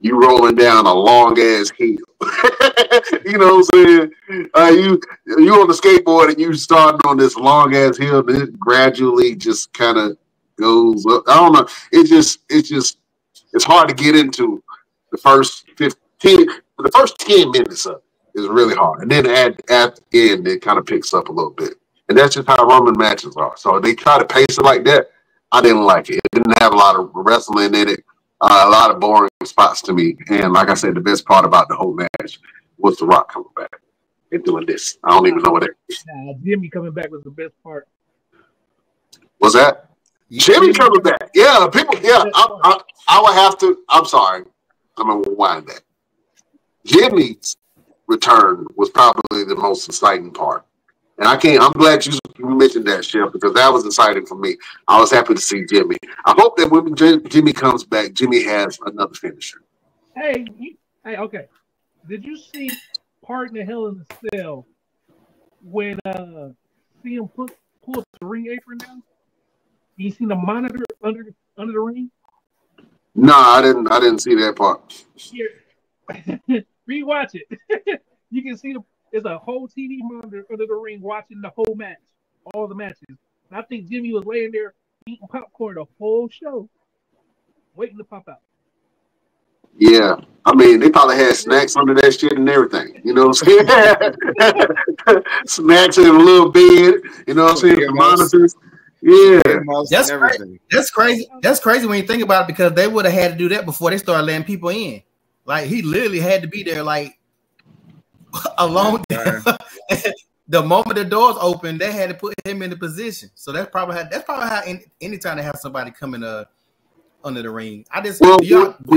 you rolling down a long ass hill. You know what I'm saying? You on the skateboard and you starting on this long ass hill, and it gradually just kind of goes up. I don't know. It's hard to get into the first 10 minutes of it is really hard. And then at the end, it kind of picks up a little bit. And that's just how Roman matches are. So they try to pace it like that. I didn't like it. It didn't have a lot of wrestling in it. A lot of boring spots to me. And like I said, the best part about the whole match was The Rock coming back and doing this. I don't even know what that is. Jimmy coming back was the best part. Was that? Jimmy coming back. Yeah, people. Yeah, I would have to. I'm sorry. I'm going to rewind that. Jimmy's return was probably the most exciting part. And I'm glad you mentioned that, Chef, because that was exciting for me. I was happy to see Jimmy. I hope that when Jimmy comes back, Jimmy has another finisher. Hey, okay. Did you see part in the Hell in the Cell when see him pull up the ring apron down? You seen the monitor under the ring? No, I didn't see that part. Here. Rewatch it. You can see there's a whole TV monitor under the ring watching the whole match, all the matches. And I think Jimmy was laying there eating popcorn the whole show, waiting to pop out. Yeah, I mean, they probably had snacks under that shit and everything. You know what I'm saying? Snacks in a little bed. You know what I'm saying? The monitors. Yeah, that's crazy. That's crazy when you think about it, because they would have had to do that before they started letting people in. Like, he literally had to be there like a long time. The moment the doors opened, they had to put him in the position. So that's probably how anytime they have somebody coming under the ring. When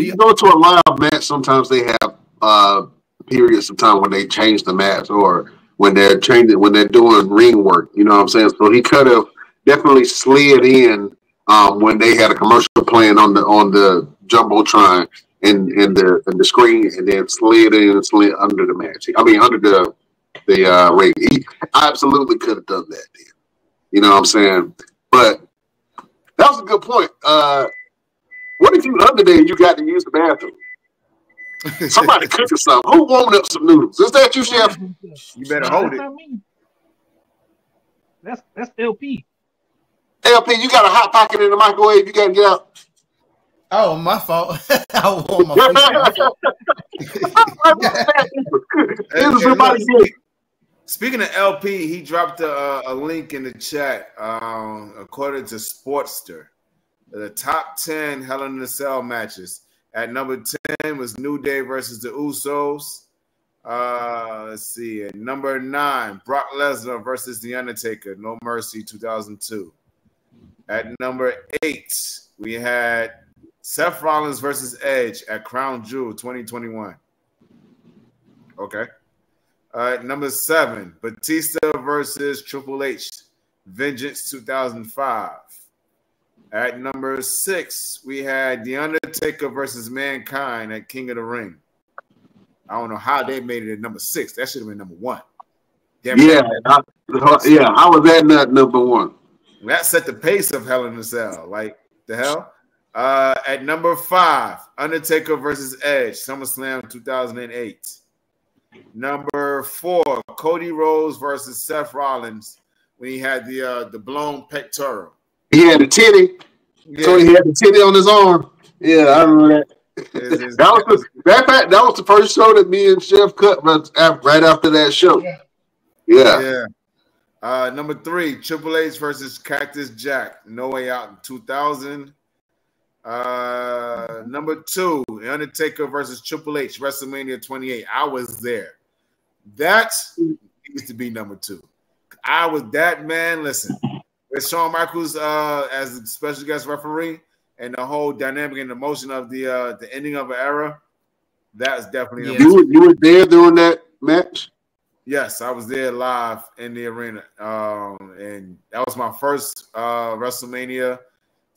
you go to a live match, sometimes they have periods of time when they change the match, or when they're doing ring work. You know what I'm saying? So he could have definitely slid in when they had a commercial playing on the Jumbotron and the screen, and then slid under the match. I mean, under the ring. He absolutely could have done that then. You know what I'm saying? But that was a good point. What if you under there and you got to use the bathroom? Somebody cooking something. Who warming up some noodles? Is that you, Chef? You better hold it. Not me. That's LP. LP, you got a hot pocket in the microwave. You got to get out. Oh, my fault. I warm my face. Speaking of LP, he dropped a link in the chat. According to Sportster, the top 10 Hell in a Cell matches. At number 10 was New Day versus the Usos. Let's see. At number 9, Brock Lesnar versus The Undertaker. No Mercy, 2002. At number 8, we had Seth Rollins versus Edge at Crown Jewel, 2021. Okay. Number 7, Batista versus Triple H, Vengeance 2005. At number 6, we had The Undertaker versus Mankind at King of the Ring. I don't know how they made it at number 6. That should have been number 1. Damn, how was that not number 1? That set the pace of Hell in a Cell. Like, the hell? At number 5, Undertaker versus Edge, SummerSlam 2008. Number 4, Cody Rhodes versus Seth Rollins when he had the blown pectoral. He had a titty. Yeah. Cody had the titty on his arm. Yeah, I remember that. That was the first show that me and Chef cut right after that show. Yeah. Number 3, Triple H versus Cactus Jack, No Way Out in 2000. Number 2, The Undertaker versus Triple H, WrestleMania 28. I was there. That used to be number 2. I was that man. Listen, with Shawn Michaels as a special guest referee and the whole dynamic and emotion of the ending of an era, that's definitely you were there during that match. Yes, I was there live in the arena, and that was my first WrestleMania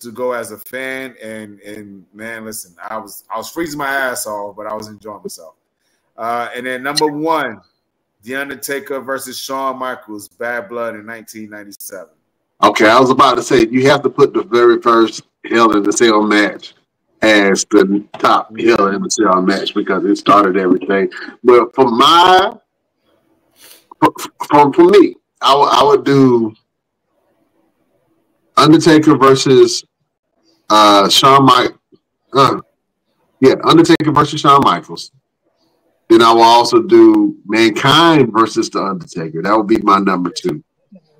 to go as a fan. And man, listen, I was freezing my ass off, but I was enjoying myself. And then number 1, The Undertaker versus Shawn Michaels, Bad Blood in 1997. Okay, I was about to say you have to put the very first Hell in a Cell match as the top Hell in a Cell match because it started everything. But for me, I would do Undertaker versus Undertaker versus Shawn Michaels. Then I will also do Mankind versus The Undertaker. That would be my number 2.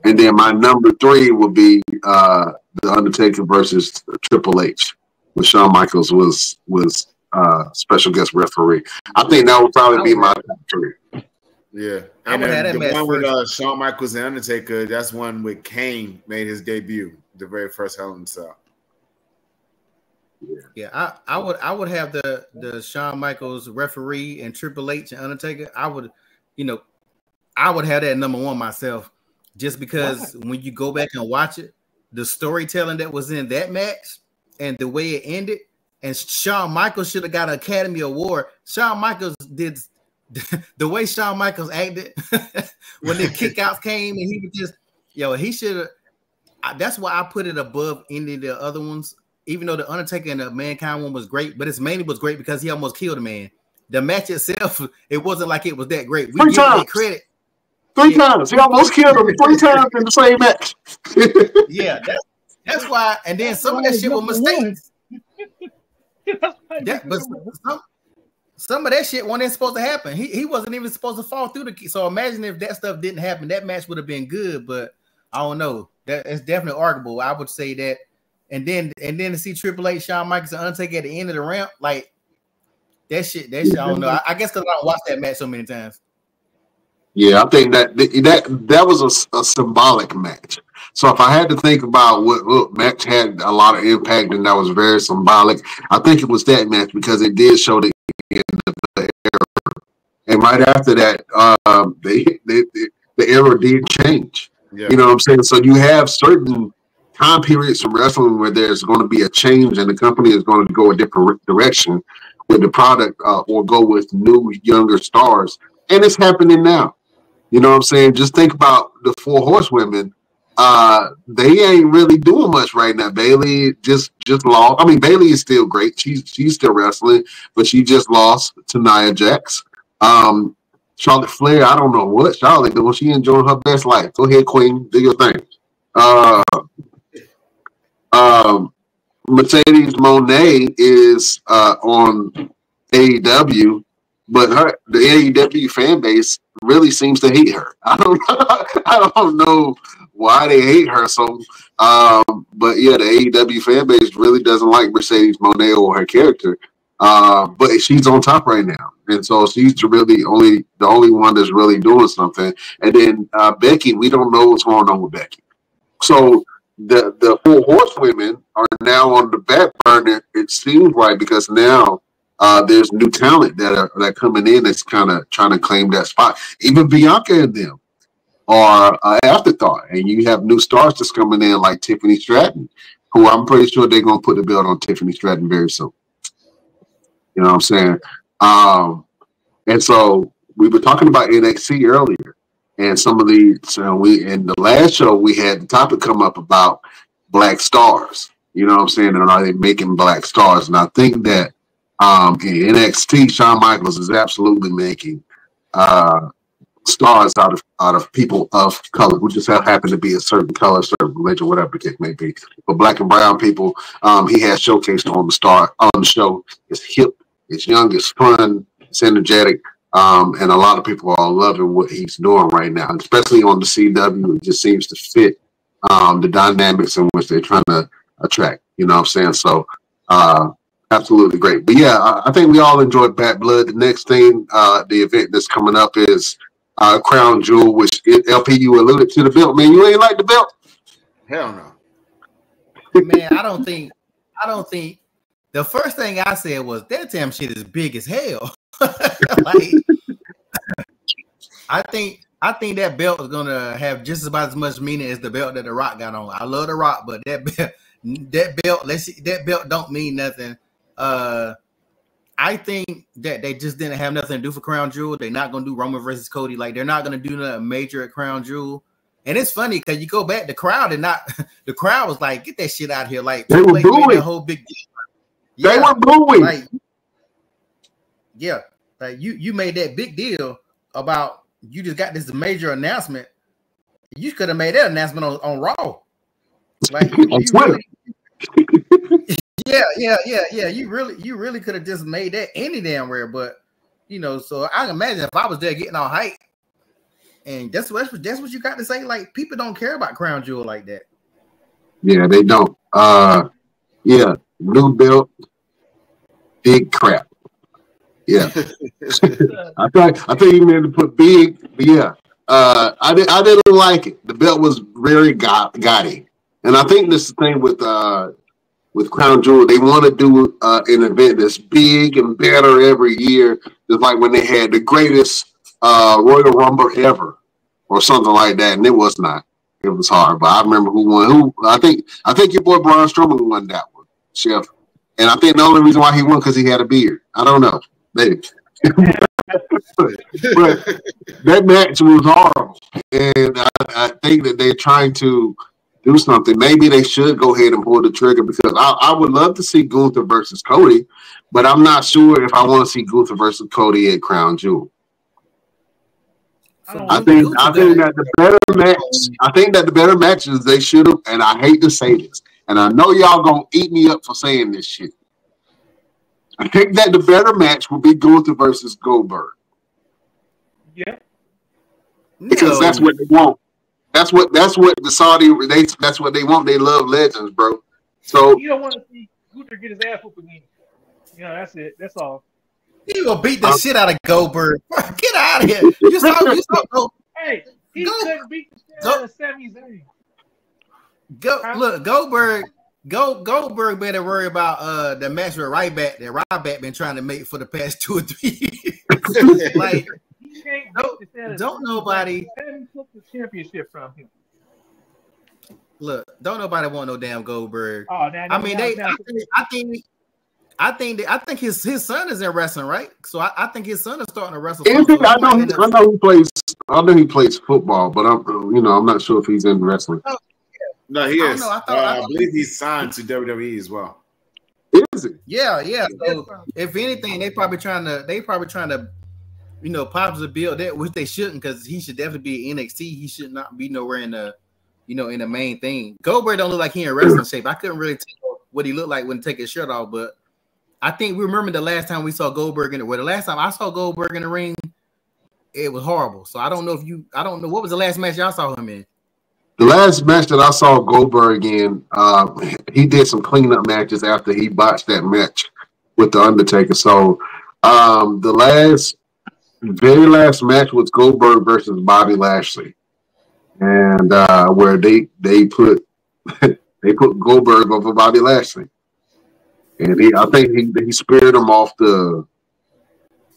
And then my number 3 will be The Undertaker versus Triple H, where Shawn Michaels was special guest referee. I think that would probably be my top 3. Yeah. And then the one with Shawn Michaels and Undertaker, that's one with Kane made his debut, the very first Hell in a Cell. Yeah, I would have the Shawn Michaels referee and Triple H and Undertaker. I would have that number 1 myself, just because when you go back and watch it, the storytelling that was in that match and the way it ended, and Shawn Michaels should have got an Academy Award. Shawn Michaels did the way Shawn Michaels acted when the kickouts came, and he was just he should have. That's why I put it above any of the other ones. Even though the Undertaker and the Mankind one was great, but it's mainly was great because he almost killed a man. The match itself, it wasn't like it was that great. We give him credit. 3 times. He almost killed him 3 times in the same match. Yeah, that's why. And then some of that shit was mistakes. But some of that shit wasn't supposed to happen. He wasn't even supposed to fall through the. So imagine if that stuff didn't happen. That match would have been good, but I don't know. It's definitely arguable. I would say that. And then to see Triple H, Shawn Michaels, and Undertaker at the end of the ramp, like that shit. I don't know. I guess because I don't watch that match so many times. Yeah, I think that was a symbolic match. So if I had to think about what match had a lot of impact and that was very symbolic, I think it was that match because it did show the end of the era. And right after that, the era did change. Yeah. You know what I'm saying? So you have certain time periods from wrestling where there's going to be a change and the company is going to go a different direction with the product or go with new, younger stars. And it's happening now. You know what I'm saying? Just think about the 4 Horsewomen they ain't really doing much right now. Bailey just lost. I mean, Bailey is still great. She's still wrestling, but she just lost to Nia Jax. Charlotte Flair, I don't know what Charlotte doing. She enjoying her best life. Go ahead, Queen, do your thing. Mercedes Moné is on AEW, but the AEW fan base really seems to hate her. I don't know why they hate her so. But yeah, the AEW fan base really doesn't like Mercedes Moné or her character. But she's on top right now, and so she's really the only one that's really doing something. And then Becky, we don't know what's going on with Becky. So the 4 horsewomen are now on the back burner. It seems like, because now there's new talent that are coming in that's kind of trying to claim that spot. Even Bianca and them are afterthought, and you have new stars just coming in like Tiffany Stratton, who I'm pretty sure they're gonna put the belt on Tiffany Stratton very soon. You know what I'm saying? And so we were talking about NXT earlier, and some of in the last show we had the topic come up about black stars. You know what I'm saying? And are they making black stars? And I think that in NXT, Shawn Michaels is absolutely making stars out of people of color, who just happen to be a certain color, certain religion, whatever the case may be. But black and brown people, he has showcased on the show. It's hip, it's young, it's fun, it's energetic, and a lot of people are loving what he's doing right now, especially on the CW. It just seems to fit the dynamics in which they're trying to attract. You know what I'm saying? So absolutely great. But yeah, I think we all enjoyed Bad Blood. The next thing, the event that's coming up is Crown Jewel, which LP, you alluded to the belt. Man, you ain't like the belt? Hell no. Man, I don't think the first thing I said was that damn shit is big as hell. Like, I think that belt is gonna have just about as much meaning as the belt that The Rock got on. I love The Rock, but that belt don't mean nothing. I think that they just didn't have nothing to do for Crown Jewel. They're not gonna do Roman versus Cody. Like, they're not gonna do nothing major at Crown Jewel. And it's funny because you go back, the crowd was like, get that shit out here. Like, they were booing. Made a whole big deal. Yeah, they were booing. Like, yeah, like you made that big deal about you just got this major announcement. You could have made that announcement on Raw. Like, you really, yeah. You really could have just made that any damn where. But you know, so I can imagine if I was there getting all hype, and that's what you got to say. Like, people don't care about Crown Jewel like that. Yeah, they don't. Yeah, new belt, big crap. Yeah, I think you meant to put big. But yeah, I didn't like it. The belt was very gaudy, and I think this is the thing with Crown Jewel. They want to do an event that's big and better every year, just like when they had the greatest Royal Rumble ever, or something like that, and it was not. It was hard, but I remember who won. I think your boy Braun Strowman won that one, Chef. And I think the only reason why he won because he had a beard. I don't know, maybe. But that match was horrible, and I think that they're trying to do something. Maybe they should go ahead and pull the trigger, because I would love to see Gunther versus Cody, but I'm not sure if I want to see Gunther versus Cody at Crown Jewel. I think that the better matches they should have, and I hate to say this, and I know y'all gonna eat me up for saying this shit. I think that the better match will be Gunther versus Goldberg. Yeah, because that's what they want. That's what the Saudi that's what they want. They love legends, bro. So you don't want to see Gunther get his ass whooped again. Yeah, that's it. That's all. He gonna beat the shit out of Goldberg. Get out of here. You saw hey, he couldn't beat the shit out of Sami Zayn. Look, Goldberg better worry about the match with Ryback that Ryback been trying to make for the past 2 or 3 years. Like, don't nobody Sami took the championship from him. Look, don't nobody want no damn Goldberg. Oh, I think his son is in wrestling, right? So I think his son is starting to wrestle. I know he plays football, but I'm not sure if he's in wrestling. No, he is. I believe he's signed to WWE as well. Is it? Yeah. So if anything, they probably trying to, you know, possibly build that, which they shouldn't, because he should definitely be in NXT. He should not be nowhere in the, you know, in the main thing. Goldberg don't look like he in wrestling shape. I couldn't really tell what he looked like when he take his shirt off, but I think we remember the last time we saw Goldberg in the the last time I saw Goldberg in the ring, it was horrible. So I don't know what was the last match y'all saw him in. The last match that I saw Goldberg in, he did some cleanup matches after he botched that match with the Undertaker. So the very last match was Goldberg versus Bobby Lashley, and where they put they put Goldberg over Bobby Lashley, and I think he speared him off the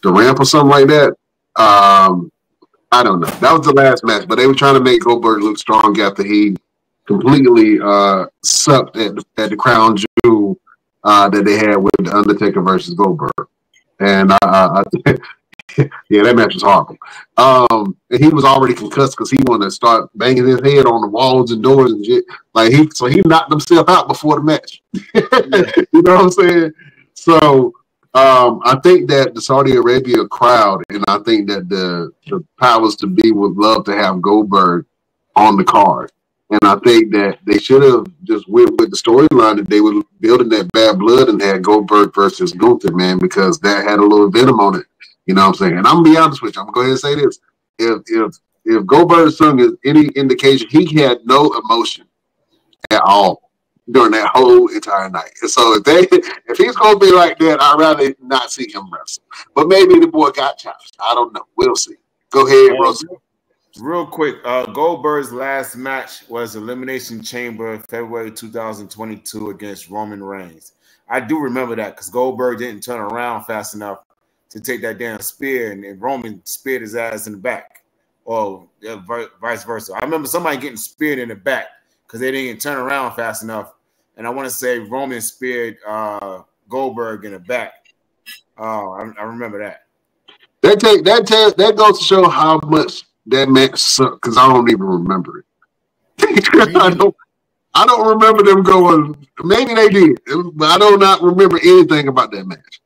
ramp or something like that. I don't know. That was the last match, but they were trying to make Goldberg look strong after he completely sucked at the crown jewel that they had with the Undertaker versus Goldberg, and yeah, that match was horrible. And he was already concussed because he wanted to start banging his head on the walls and doors and shit. Like so he knocked himself out before the match. You know what I'm saying? So I think that the Saudi Arabia crowd, and I think that the powers to be would love to have Goldberg on the card. And I think that they should have just went with the storyline that they were building that bad blood and had Goldberg versus Gunther, man, because that had a little venom on it. You know what I'm saying? And I'm going to be honest with you. I'm going to go ahead and say this. If Goldberg's song is any indication, he had no emotion at all during that whole entire night. And so if he's going to be like that, I'd rather not see him wrestle. But maybe the boy got chops. I don't know. We'll see. Go ahead, Russell. Real quick, Goldberg's last match was Elimination Chamber, February 2022 against Roman Reigns. I do remember that because Goldberg didn't turn around fast enough to take that damn spear, and Roman speared his ass in the back, or vice versa. I remember somebody getting speared in the back because they didn't turn around fast enough, and I want to say Roman speared Goldberg in the back. I remember that. That goes to show how much that match sucked, because I don't even remember it. I don't remember them going. Maybe they did, but I do not remember anything about that match.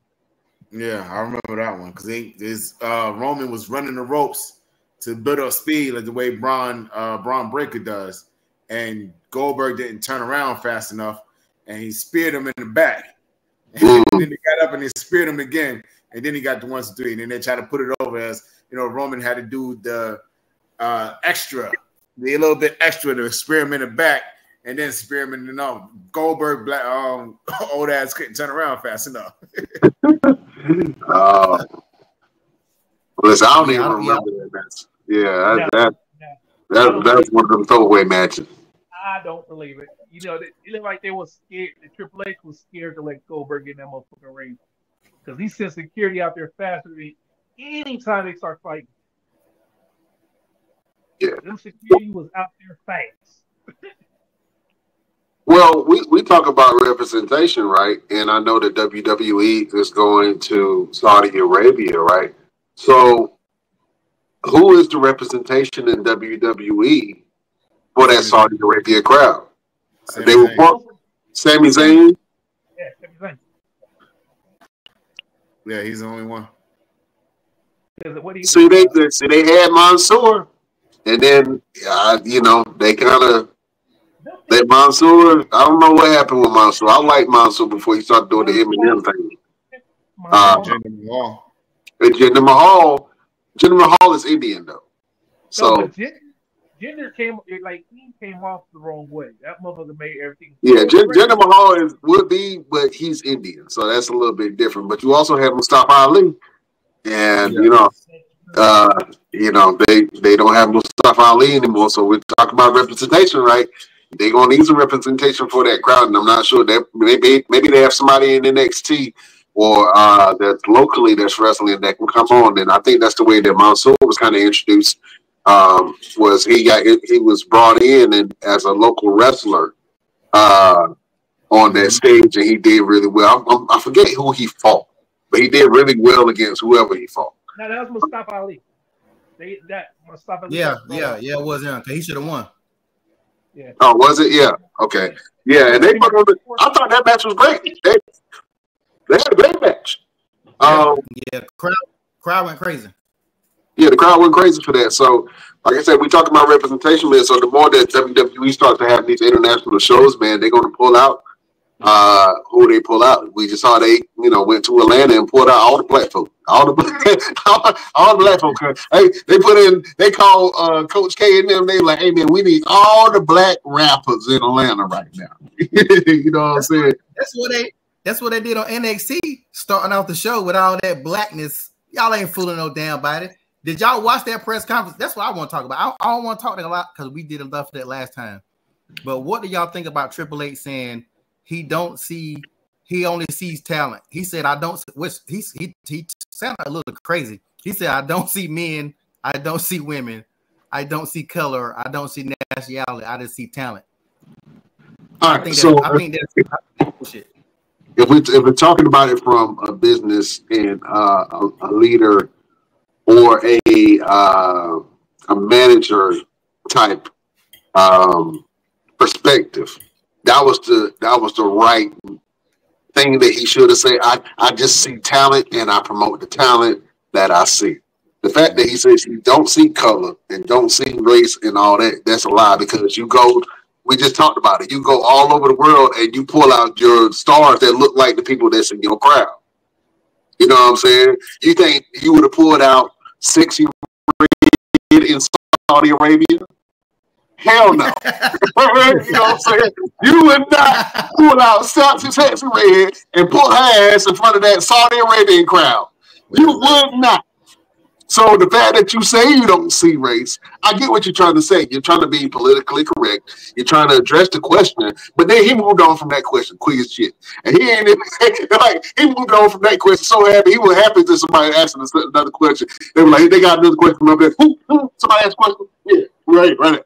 Yeah, I remember that one because Roman was running the ropes to build up speed like the way Braun Breaker does, and Goldberg didn't turn around fast enough, and he speared him in the back. And then he got up and he speared him again, and then he got the 1, 2, 3, and then they tried to put it over as Roman had to do the extra, the little bit extra to spear him in the back, and then spear him in the Goldberg old ass couldn't turn around fast enough. Listen, I don't even remember that match. Yeah, that's one of them throwaway matches. I don't believe it. It looked like they were scared. The Triple H was scared to let Goldberg get in that motherfucking ring because he sent security out there faster than anytime they start fighting. Yeah, them security was out there fast. Well, we talk about representation, right? And I know that WWE is going to Saudi Arabia, right? So who is the representation in WWE for that Saudi Arabia crowd? They were Sami Zayn. Yeah, Sami Zayn. Yeah, he's the only one. See, they had Mansoor, and then they kind of. That Mansoor, I don't know what happened with Mansoor. I like Mansoor before he started doing the Eminem thing. Jinder Mahal is Indian though. So Jinder came off the wrong way. That motherfucker made everything. Yeah, Jinder Mahal would be, but he's Indian, so that's a little bit different. But you also have Mustafa Ali, and they don't have Mustafa Ali anymore. So we're talking about representation, right? They're going to need some representation for that crowd, and I'm not sure that maybe they have somebody in NXT or that's locally that's wrestling that can come on. And I think that's the way that Mansoor was kind of introduced. Was he was brought in and as a local wrestler on that stage, and he did really well. I forget who he fought, but he did really well against whoever he fought. No, that was Mustafa Ali. Mustafa Ali. Yeah, it was him. He should have won. Yeah. Oh, was it? Yeah. Okay. Yeah, and they put on the. I thought that match was great. They had a great match. Yeah, crowd went crazy. Yeah, the crowd went crazy for that. So, like I said, we talking about representation, man. So the more that WWE starts to have these international shows, man, they're going to pull out who they pull out. We just saw they, went to Atlanta and pulled out all the black folk. All the black folk. Hey, they call Coach K and them, they like, hey man, we need all the black rappers in Atlanta right now. You know what I'm saying? That's what they did on NXT, starting off the show with all that blackness. Y'all ain't fooling no damn body. Did y'all watch that press conference? That's what I want to talk about. I don't want to talk that a lot because we did enough of that last time. But what do y'all think about Triple H saying he only sees talent? He said, I don't, he sounded a little crazy. He said, I don't see men, I don't see women, I don't see color, I don't see nationality, I just see talent. I think that's bullshit. If we're talking about it from a business and a leader or a manager type perspective, that was the right thing that he should have said. I just see talent and I promote the talent that I see. The fact that he says he don't see color and don't see race and all that, that's a lie, because we just talked about it. You go all over the world and you pull out your stars that look like the people that's in your crowd. You know what I'm saying? You think you would have pulled out 6 in Saudi Arabia? Hell no. You know what I'm saying? You would not pull out Sexy Red and put her ass in front of that Saudi Arabian crowd. You would not. So the fact that you say you don't see race, I get what you're trying to say. You're trying to be politically correct. You're trying to address the question, but then he moved on from that question quick as shit. And he ain't like, he moved on from that question so happy. He was happy that somebody asked him another question. They were like, they got another question up there. Somebody asked a question? Yeah, right.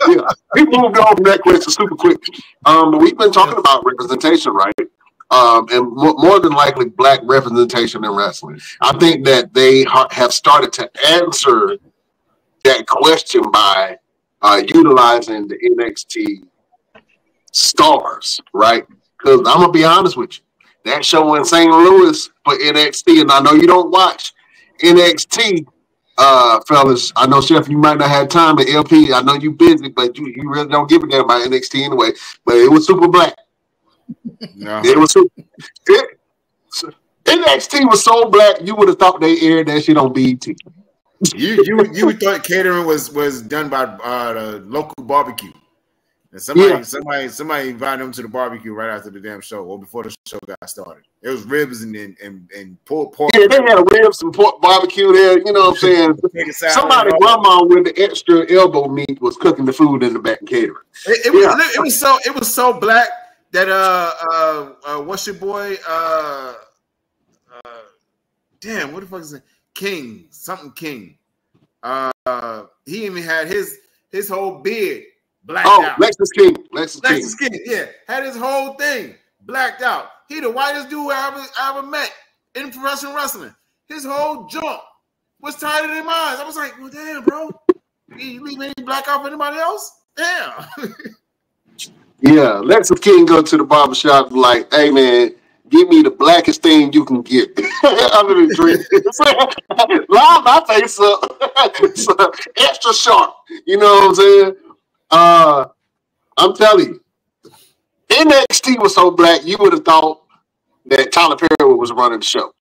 Yeah, he moved on from that question super quick. But we've been talking about representation, right? And more than likely black representation in wrestling. I think that they have started to answer that question by utilizing the NXT stars, right? Because I'm going to be honest with you. That show in St. Louis for NXT, and I know you don't watch NXT, fellas. I know, Chef, you might not have time at LP. I know you busy, but you really don't give a damn about NXT anyway. But it was super black. No. It was NXT was so black, you would have thought they aired that shit on BET. You thought catering was done by the local barbecue. And somebody invited them to the barbecue right after the damn show or before the show got started. It was ribs and pork. Yeah, they had ribs and pork barbecue there. You know what I'm saying? Somebody grandma with the extra elbow meat was cooking the food in the back and catering. It was so black that what's your boy? Damn, what the fuck is it? King. He even had his whole beard blacked out. Lexus King. Yeah, had his whole thing blacked out. He the whitest dude I ever met in professional wrestling. His whole junk was tighter than mine. I was like, well, damn, bro. You leave any black out for anybody else? Damn. Yeah, Lexus King go to the barbershop like, hey, man, give me the blackest thing you can get under the drink. Line my face up. Extra sharp. You know what I'm saying? I'm telling you, NXT was so black, you would have thought that Tyler Perry was running the show.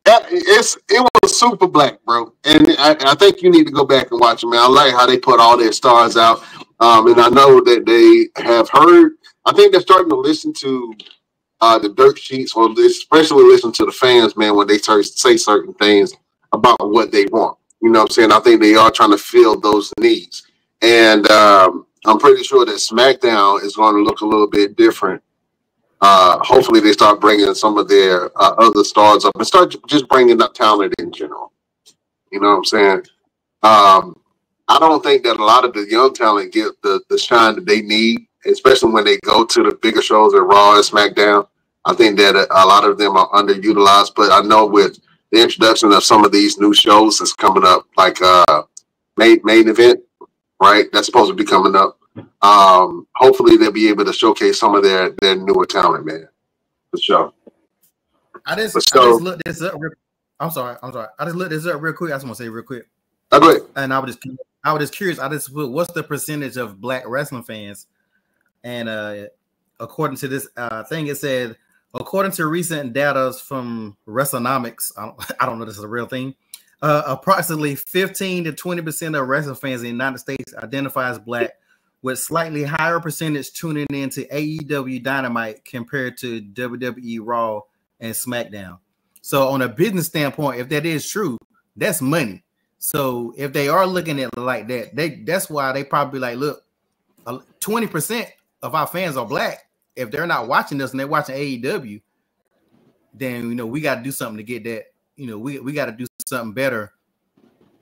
It was super black, bro. And I think you need to go back and watch it, man. I like how they put all their stars out. And I know that they have heard, I think they're starting to listen to the dirt sheets, or especially listen to the fans, man, when they say certain things about what they want. You know what I'm saying? I think they are trying to fill those needs. And I'm pretty sure that SmackDown is going to look a little bit different. Hopefully they start bringing some of their other stars up and start just bringing up talent in general. You know what I'm saying? I don't think that a lot of the young talent get the shine that they need, especially when they go to the bigger shows at Raw and SmackDown. I think that a lot of them are underutilized, but I know with the introduction of some of these new shows that's coming up, like main event, right? That's supposed to be coming up. hopefully they'll be able to showcase some of their newer talent, man. For sure. I just looked this up. I'm sorry. I just looked this up real quick. I just want to say real quick. Oh, go ahead. And I was just curious. I just put, what's the percentage of Black wrestling fans? And according to this thing, it said, according to recent data from WrestleNomics, I don't know if this is a real thing, approximately 15 to 20% of wrestling fans in the United States identify as Black, with slightly higher percentage tuning into AEW Dynamite compared to WWE Raw and SmackDown. So on a business standpoint, if that is true, that's money. So if they are looking at it like that, that's why they probably like, look, 20% of our fans are Black. If they're not watching us and they're watching AEW, then, you know, we got to do something to get that. You know, we got to do something better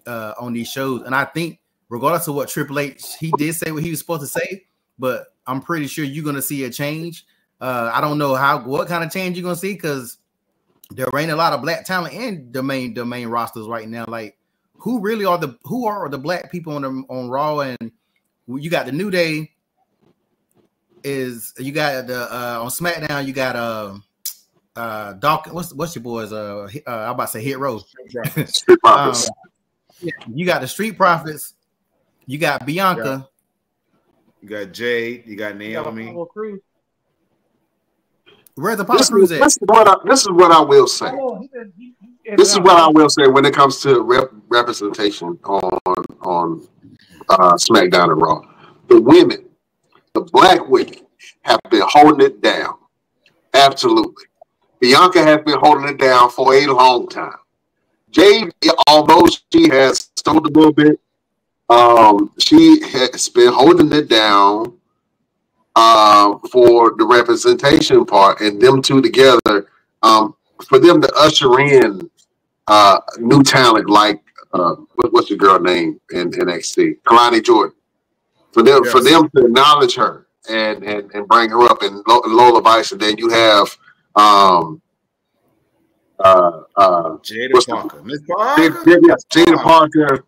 on these shows. And I think regardless of what Triple H, he did say what he was supposed to say, but I'm pretty sure you're going to see a change. I don't know what kind of change you're going to see, because there ain't a lot of Black talent in the main rosters right now. Like, who are the Black people on Raw? And you got the New Day. You got the on SmackDown, you got Dawkins. What's your boys? I'm about to say Hit Row. Street Profits. You got the Street Profits. You got Bianca. You got Jade. You got Naomi. Where's the Apollo Crews at? This is what I will say. This is what I will say when it comes to representation on SmackDown and Raw. The women, the Black women, have been holding it down. Absolutely. Bianca has been holding it down for a long time. Jade, although she has stumbled a little bit, she has been holding it down for the representation part, and them two together, for them to usher in new talent like what's your girl name in NXT, Kalani Jordan, for them to acknowledge her and bring her up, and Lola Vice, and then you have Jada Parker. Jada Parker.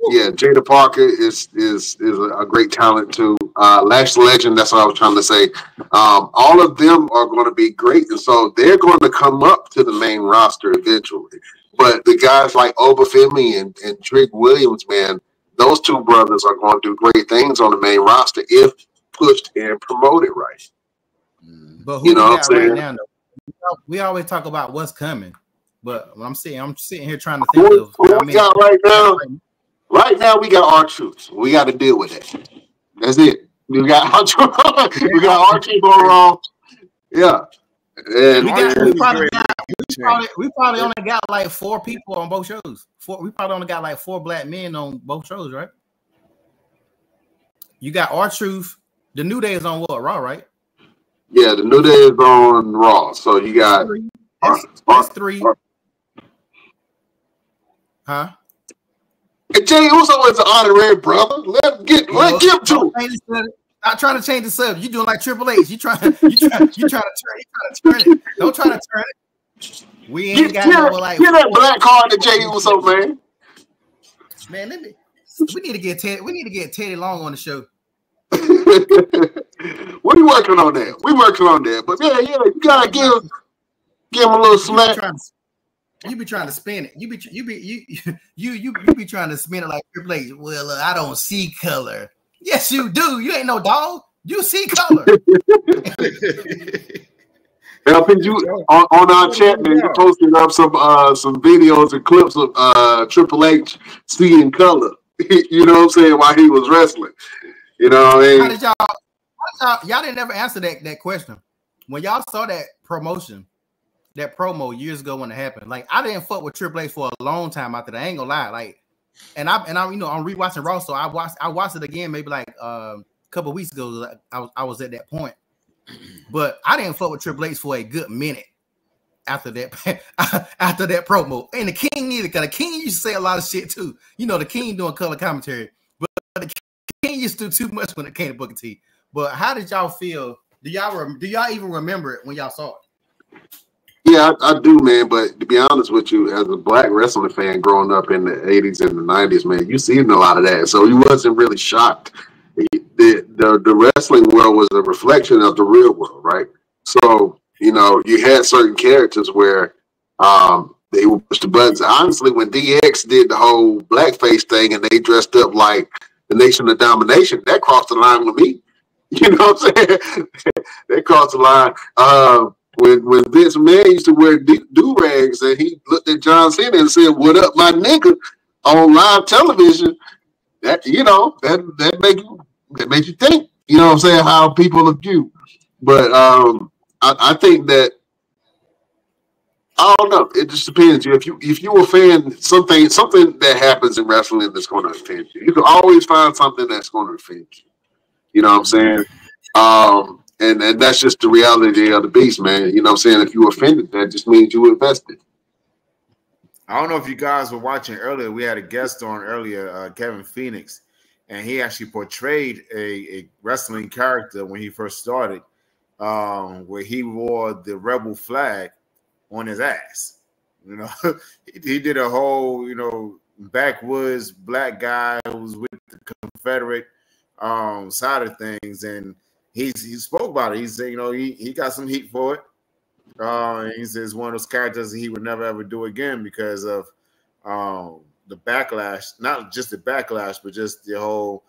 Yeah, Jada Parker is a great talent too. Lash Legend, that's what I was trying to say. All of them are going to be great, and so they're going to come up to the main roster eventually. But the guys like Obafemi and Trick Williams, man, those two brothers are going to do great things on the main roster if pushed and promoted right. But who you know what I'm saying? Right now, though? We always talk about what's coming, but I'm sitting here trying to think of what we got right now. Right now, we got R-Truth. We got to deal with it. That's it. We got R-Truth. We got R-Truth on Raw. Yeah. And we probably only got like 4 people on both shows. We probably only got like 4 Black men on both shows, right? You got R-Truth. The New Day is on what? Raw, right? Yeah, the New Day is on Raw. So you got that's 3. Huh? Hey, Jay Uso is an honorary brother. Let give to him. Not trying to change the sub. You doing like Triple H. You trying to turn it. Don't try to turn it. We ain't got no like. Get that black card to Jay Uso, man. Man, we need to get Teddy Long on the show. We working on that. But yeah, you gotta give him a little slack. You be trying to spin it. You be trying to spin it like Triple H. Well, I don't see color. Yes, you do. You ain't no dog. You see color. LP, you on our chat, man, you posted up some videos and clips of Triple H seeing color. You know what I'm saying? While he was wrestling. You know what I mean? How did y'all didn't ever answer that question. When y'all saw that promotion, that promo years ago when it happened, like I didn't fuck with Triple H for a long time after that. I ain't gonna lie, like, and I'm you know I'm rewatching Raw, so I watched it again maybe like a couple weeks ago. Like, I was at that point, but I didn't fuck with Triple H for a good minute after that promo. And the King either, because the King used to say a lot of shit too. You know, the King doing color commentary, but the King used to do too much when it came to Booker T. But how did y'all feel? Do y'all even remember it when y'all saw it? Yeah, I do, man. But to be honest with you, as a Black wrestling fan growing up in the 80s and the 90s, man, you seen a lot of that. So you wasn't really shocked. The the wrestling world was a reflection of the real world, right? So, you know, you had certain characters where they would push the buttons. Honestly, when DX did the whole blackface thing and they dressed up like the Nation of Domination, that crossed the line with me. You know what I'm saying? That crossed the line. When Vince McMahon used to wear do-rags and he looked at John Cena and said, "What up, my nigga?" on live television, that, you know, that makes you think, you know what I'm saying, how people are viewed. But I think that, I don't know, it just depends. If you offend something that happens in wrestling that's going to offend you, you can always find something that's going to offend you. You know what I'm saying? And that's just the reality of the beast, man. You know what I'm saying? If you offended, that just means you invested. I don't know if you guys were watching earlier. We had a guest on earlier, Kevin Phoenix, and he actually portrayed a wrestling character when he first started, where he wore the rebel flag on his ass. You know, he did a whole, you know, backwoods black guy who was with the Confederate side of things, and he spoke about it. He said, you know, he got some heat for it. He says one of those characters he would never ever do again because of the backlash, not just the backlash, but just the whole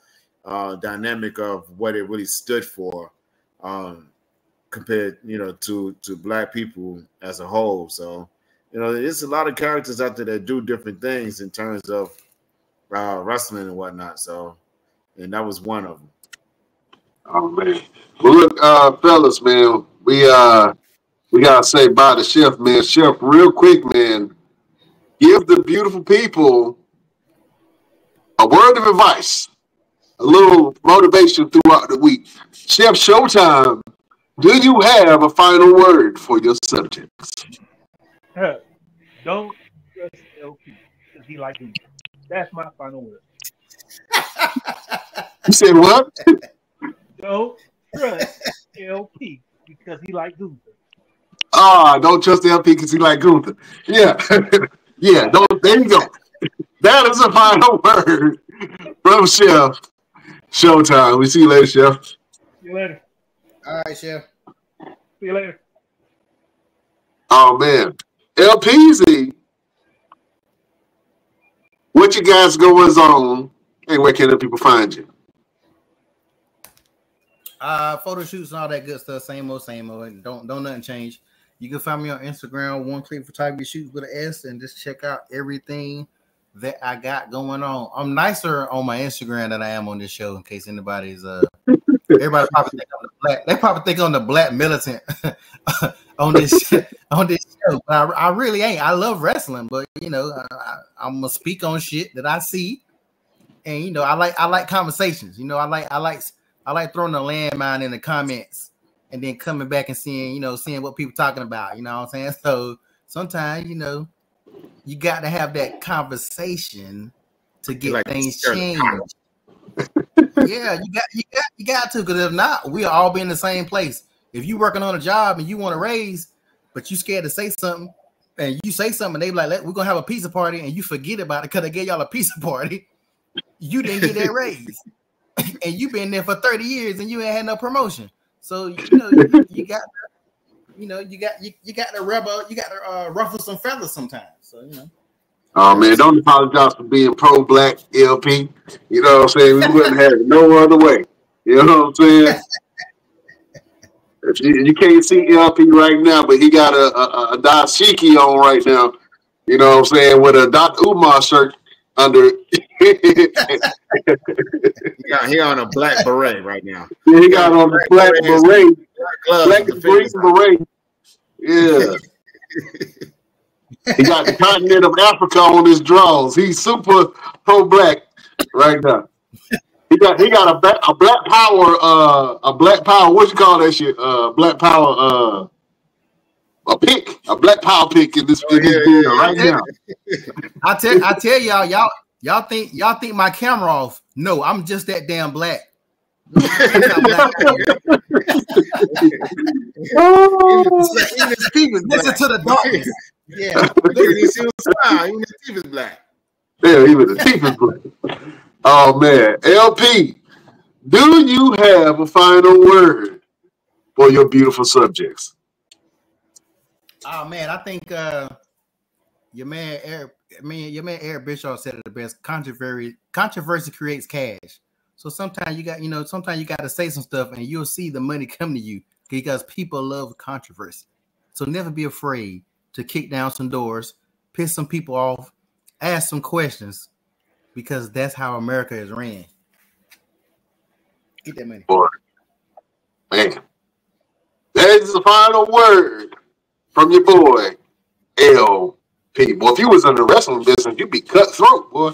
dynamic of what it really stood for, compared, you know, to black people as a whole. So, you know, there's a lot of characters out there that do different things in terms of wrestling and whatnot. So, and that was one of them. Oh man. Well, look, fellas, man, we gotta say bye to Chef, man. Chef, real quick, man, give the beautiful people a word of advice, a little motivation throughout the week. Chef Showtime, do you have a final word for your subjects? Don't trust LP because he like me. That's my final word. You said what? Don't trust LP because he like Gunther. Don't trust LP because he like Gunther. Yeah. Yeah, there you go. That is a final word from Chef Showtime. We see you later, Chef. See you later. All right, Chef. See you later. Oh man. LPZ, what you guys going on and where can the people find you? Photo shoots and all that good stuff. Same old. Don't nothing change. You can find me on Instagram, One Click Photography Shoots with an S, and just check out everything that I got going on. I'm nicer on my Instagram than I am on this show, in case anybody's everybody probably think I'm the black. They probably think I'm the black militant on this show. But I really ain't. I love wrestling, but you know, I'm gonna speak on shit that I see, and you know, I like conversations. You know, I like throwing a landmine in the comments and then coming back and seeing what people talking about. You know what I'm saying? So sometimes, you know, you got to have that conversation to get things changed. Yeah, you got to, because if not, we'll all be in the same place. If you working on a job and you want to raise, but you scared to say something, and you say something, and they be like, we're gonna have a pizza party, and you forget about it because they gave y'all a pizza party. You didn't get that raise. And you've been there for 30 years and you ain't had no promotion. So you know you got to ruffle some feathers sometimes. So you know. Oh man, don't apologize for being pro-black, LP. You know what I'm saying? We wouldn't have it no other way. You know what I'm saying? If you can't see LP right now, but he got a dashiki on right now. You know what I'm saying? With a Dr. Umar shirt under. He on a black beret right now. Yeah, he got on the black beret. Black and green beret. Yeah. He got the continent of Africa on his drawers. He's super pro-black right now. He got a black power. What you call that shit? Black power. A black power pick in this video right now. I tell y'all think my camera off. No, I'm just that damn black. Listen to the darkness. Yeah. Even his teeth is black. Yeah, even the teeth is black. Oh man, LP, do you have a final word for your beautiful subjects? Oh man, I think your man Eric Bischoff said it the best. Controversy creates cash. So sometimes you got to say some stuff, and you'll see the money come to you because people love controversy. So never be afraid to kick down some doors, piss some people off, ask some questions, because that's how America is ran. Get that money. Boy, man, that is the final word from your boy, LP. Boy, if you was in the wrestling business, you'd be cutthroat, boy.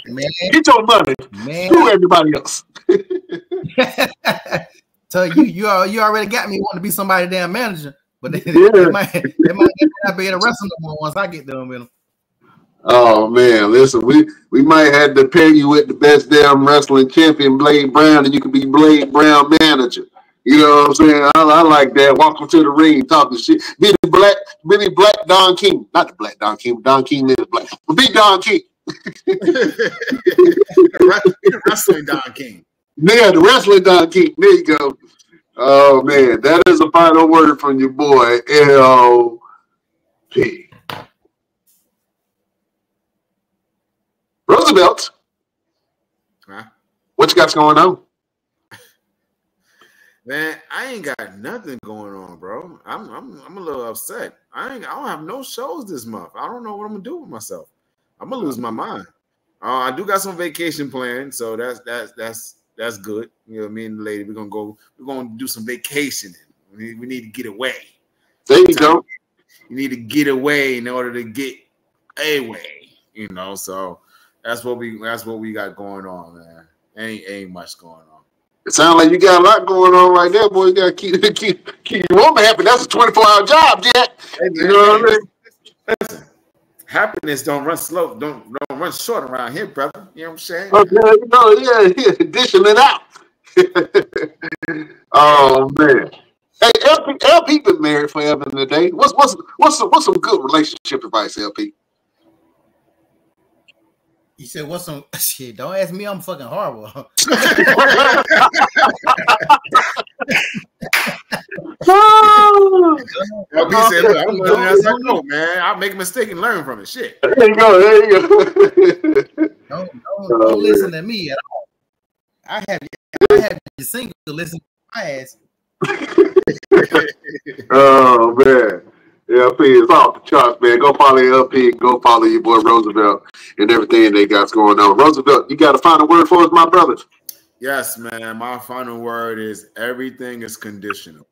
Man, get your money. Man. Screw everybody else. So you already got me wanting to be somebody's damn manager, but they might not be able to wrestle no more once I get done with them. Oh man, listen, we might have to pair you with the best damn wrestling champion, Blade Brown, and you can be Blade Brown manager. You know what I'm saying? I like that. Walk up to the ring, talking shit. Be the black Don King, not the black Don King. Don King is black, but be Don King. Wrestling Don King. Yeah, the wrestling Don King. There you go. Oh man, that is a final word from your boy LP. Roosevelt, huh? What you got going on? Man, I ain't got nothing going on, bro. I'm a little upset. I don't have no shows this month. I don't know what I'm gonna do with myself. I'm gonna lose my mind. I do got some vacation planned, so that's good. You know what I mean, lady? We're gonna do some vacationing. We need to get away. There you go. You need to get away in order to get away. You know, so that's what we got going on, man. Ain't much going on. It sounds like you got a lot going on right there, boy. You gotta keep your woman happy. That's a 24-hour job, Jack. You know what I mean? Listen, happiness don't run slow, don't run short around here, brother. You know what I'm saying? Okay, yeah, dishing it out. Oh man. Hey, LP been married forever and a day. What's some good relationship advice, LP? You said what's some shit? Don't ask me. I'm fucking horrible. LP said, "Look, I'm learning as I go, man. I make a mistake and learn from it. Shit." There you go. Don't listen to me at all. I have you single to listen to my ass. Oh man. LP is off the charts, man. Go follow LP. Go follow your boy Roosevelt and everything they got going on. Roosevelt, you got a final word for us, my brother? Yes, man. My final word is everything is conditional.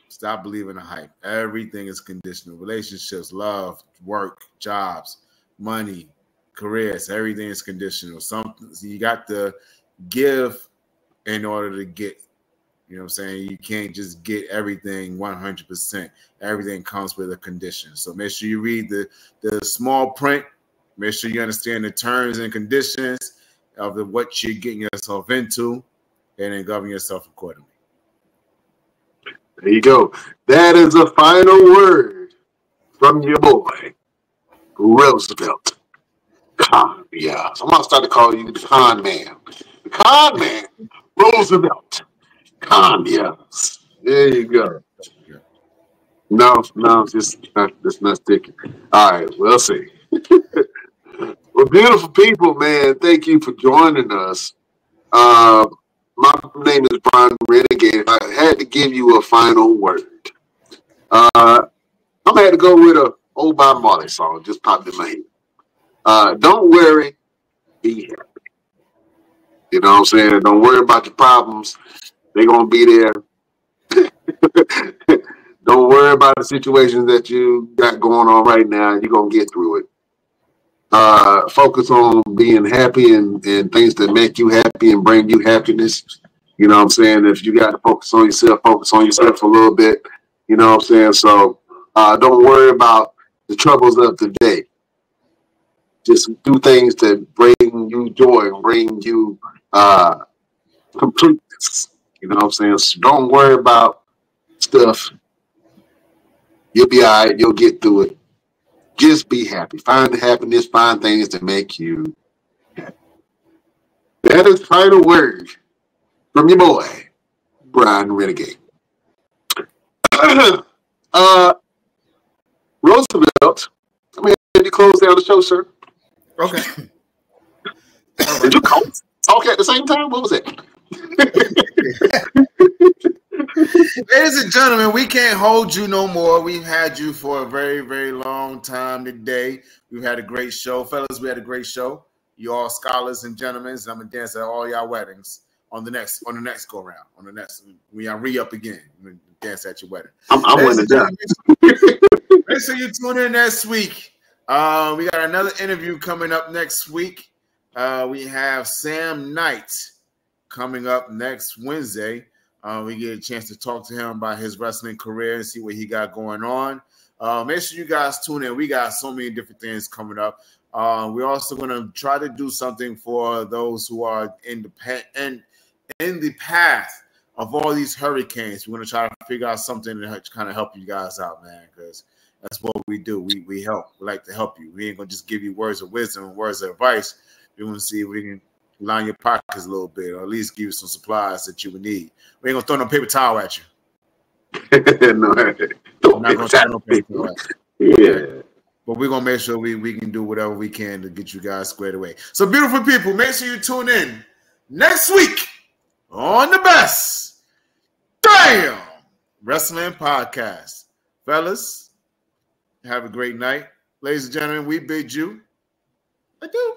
Stop believing the hype. Everything is conditional. Relationships, love, work, jobs, money, careers. Everything is conditional. Something you got to give in order to get. You know what I'm saying? You can't just get everything 100%. Everything comes with a condition. So make sure you read the small print. Make sure you understand the terms and conditions of what you're getting yourself into, and then govern yourself accordingly. There you go. That is the final word from your boy, Roosevelt. Yeah, so I'm going to start to call you the con man. The con man, Roosevelt. Yes. There you go. No, just not sticking. All right, we'll see. Well, beautiful people, man. Thank you for joining us. My name is Brian Renegade. I had to give you a final word. I'm gonna have to go with a old Bob Marley song. Just popped in my head. Don't worry, be happy. You know what I'm saying? Don't worry about your problems. They're gonna be there. Don't worry about the situations that you got going on right now. You're gonna get through it. Focus on being happy and things that make you happy and bring you happiness. You know what I'm saying? If you got to focus on yourself a little bit. You know what I'm saying? So don't worry about the troubles of the day. Just do things that bring you joy, bring you completeness. You know what I'm saying? So don't worry about stuff. You'll be all right. You'll get through it. Just be happy. Find the happiness. Find things that make you happy. that is final word from your boy, Brian Renegade. Roosevelt, I'm going to close down the show, sir. Okay. Did you talk at the same time? What was it? Ladies and gentlemen, we can't hold you no more. We've had you for a very, very long time today. We've had a great show. Fellas, we had a great show. You all scholars and gentlemen, and I'm going to dance at all y'all weddings on the next go round. On the next, we are re-up again. I'm going to dance at your wedding. I'm winning that. Make sure you tune in next week. We got another interview coming up next week. We have Sam Knight coming up next Wednesday. We get a chance to talk to him about his wrestling career and see what he got going on. Make sure you guys tune in. We got so many different things coming up. We're also going to try to do something for those who are in the path of all these hurricanes. We're going to try to figure out something to kind of help you guys out, man, because that's what we do. We help. We like to help you. We ain't going to just give you words of wisdom and words of advice. We're going to see if we can line your pockets a little bit, or at least give you some supplies that you would need. We ain't gonna throw no paper towel at you. No, I'm not gonna throw no paper towel at you. Yeah. But we're gonna make sure we can do whatever we can to get you guys squared away. So, beautiful people, make sure you tune in next week on the Best Damn Wrestling Podcast. Fellas, have a great night. Ladies and gentlemen, we bid you adieu.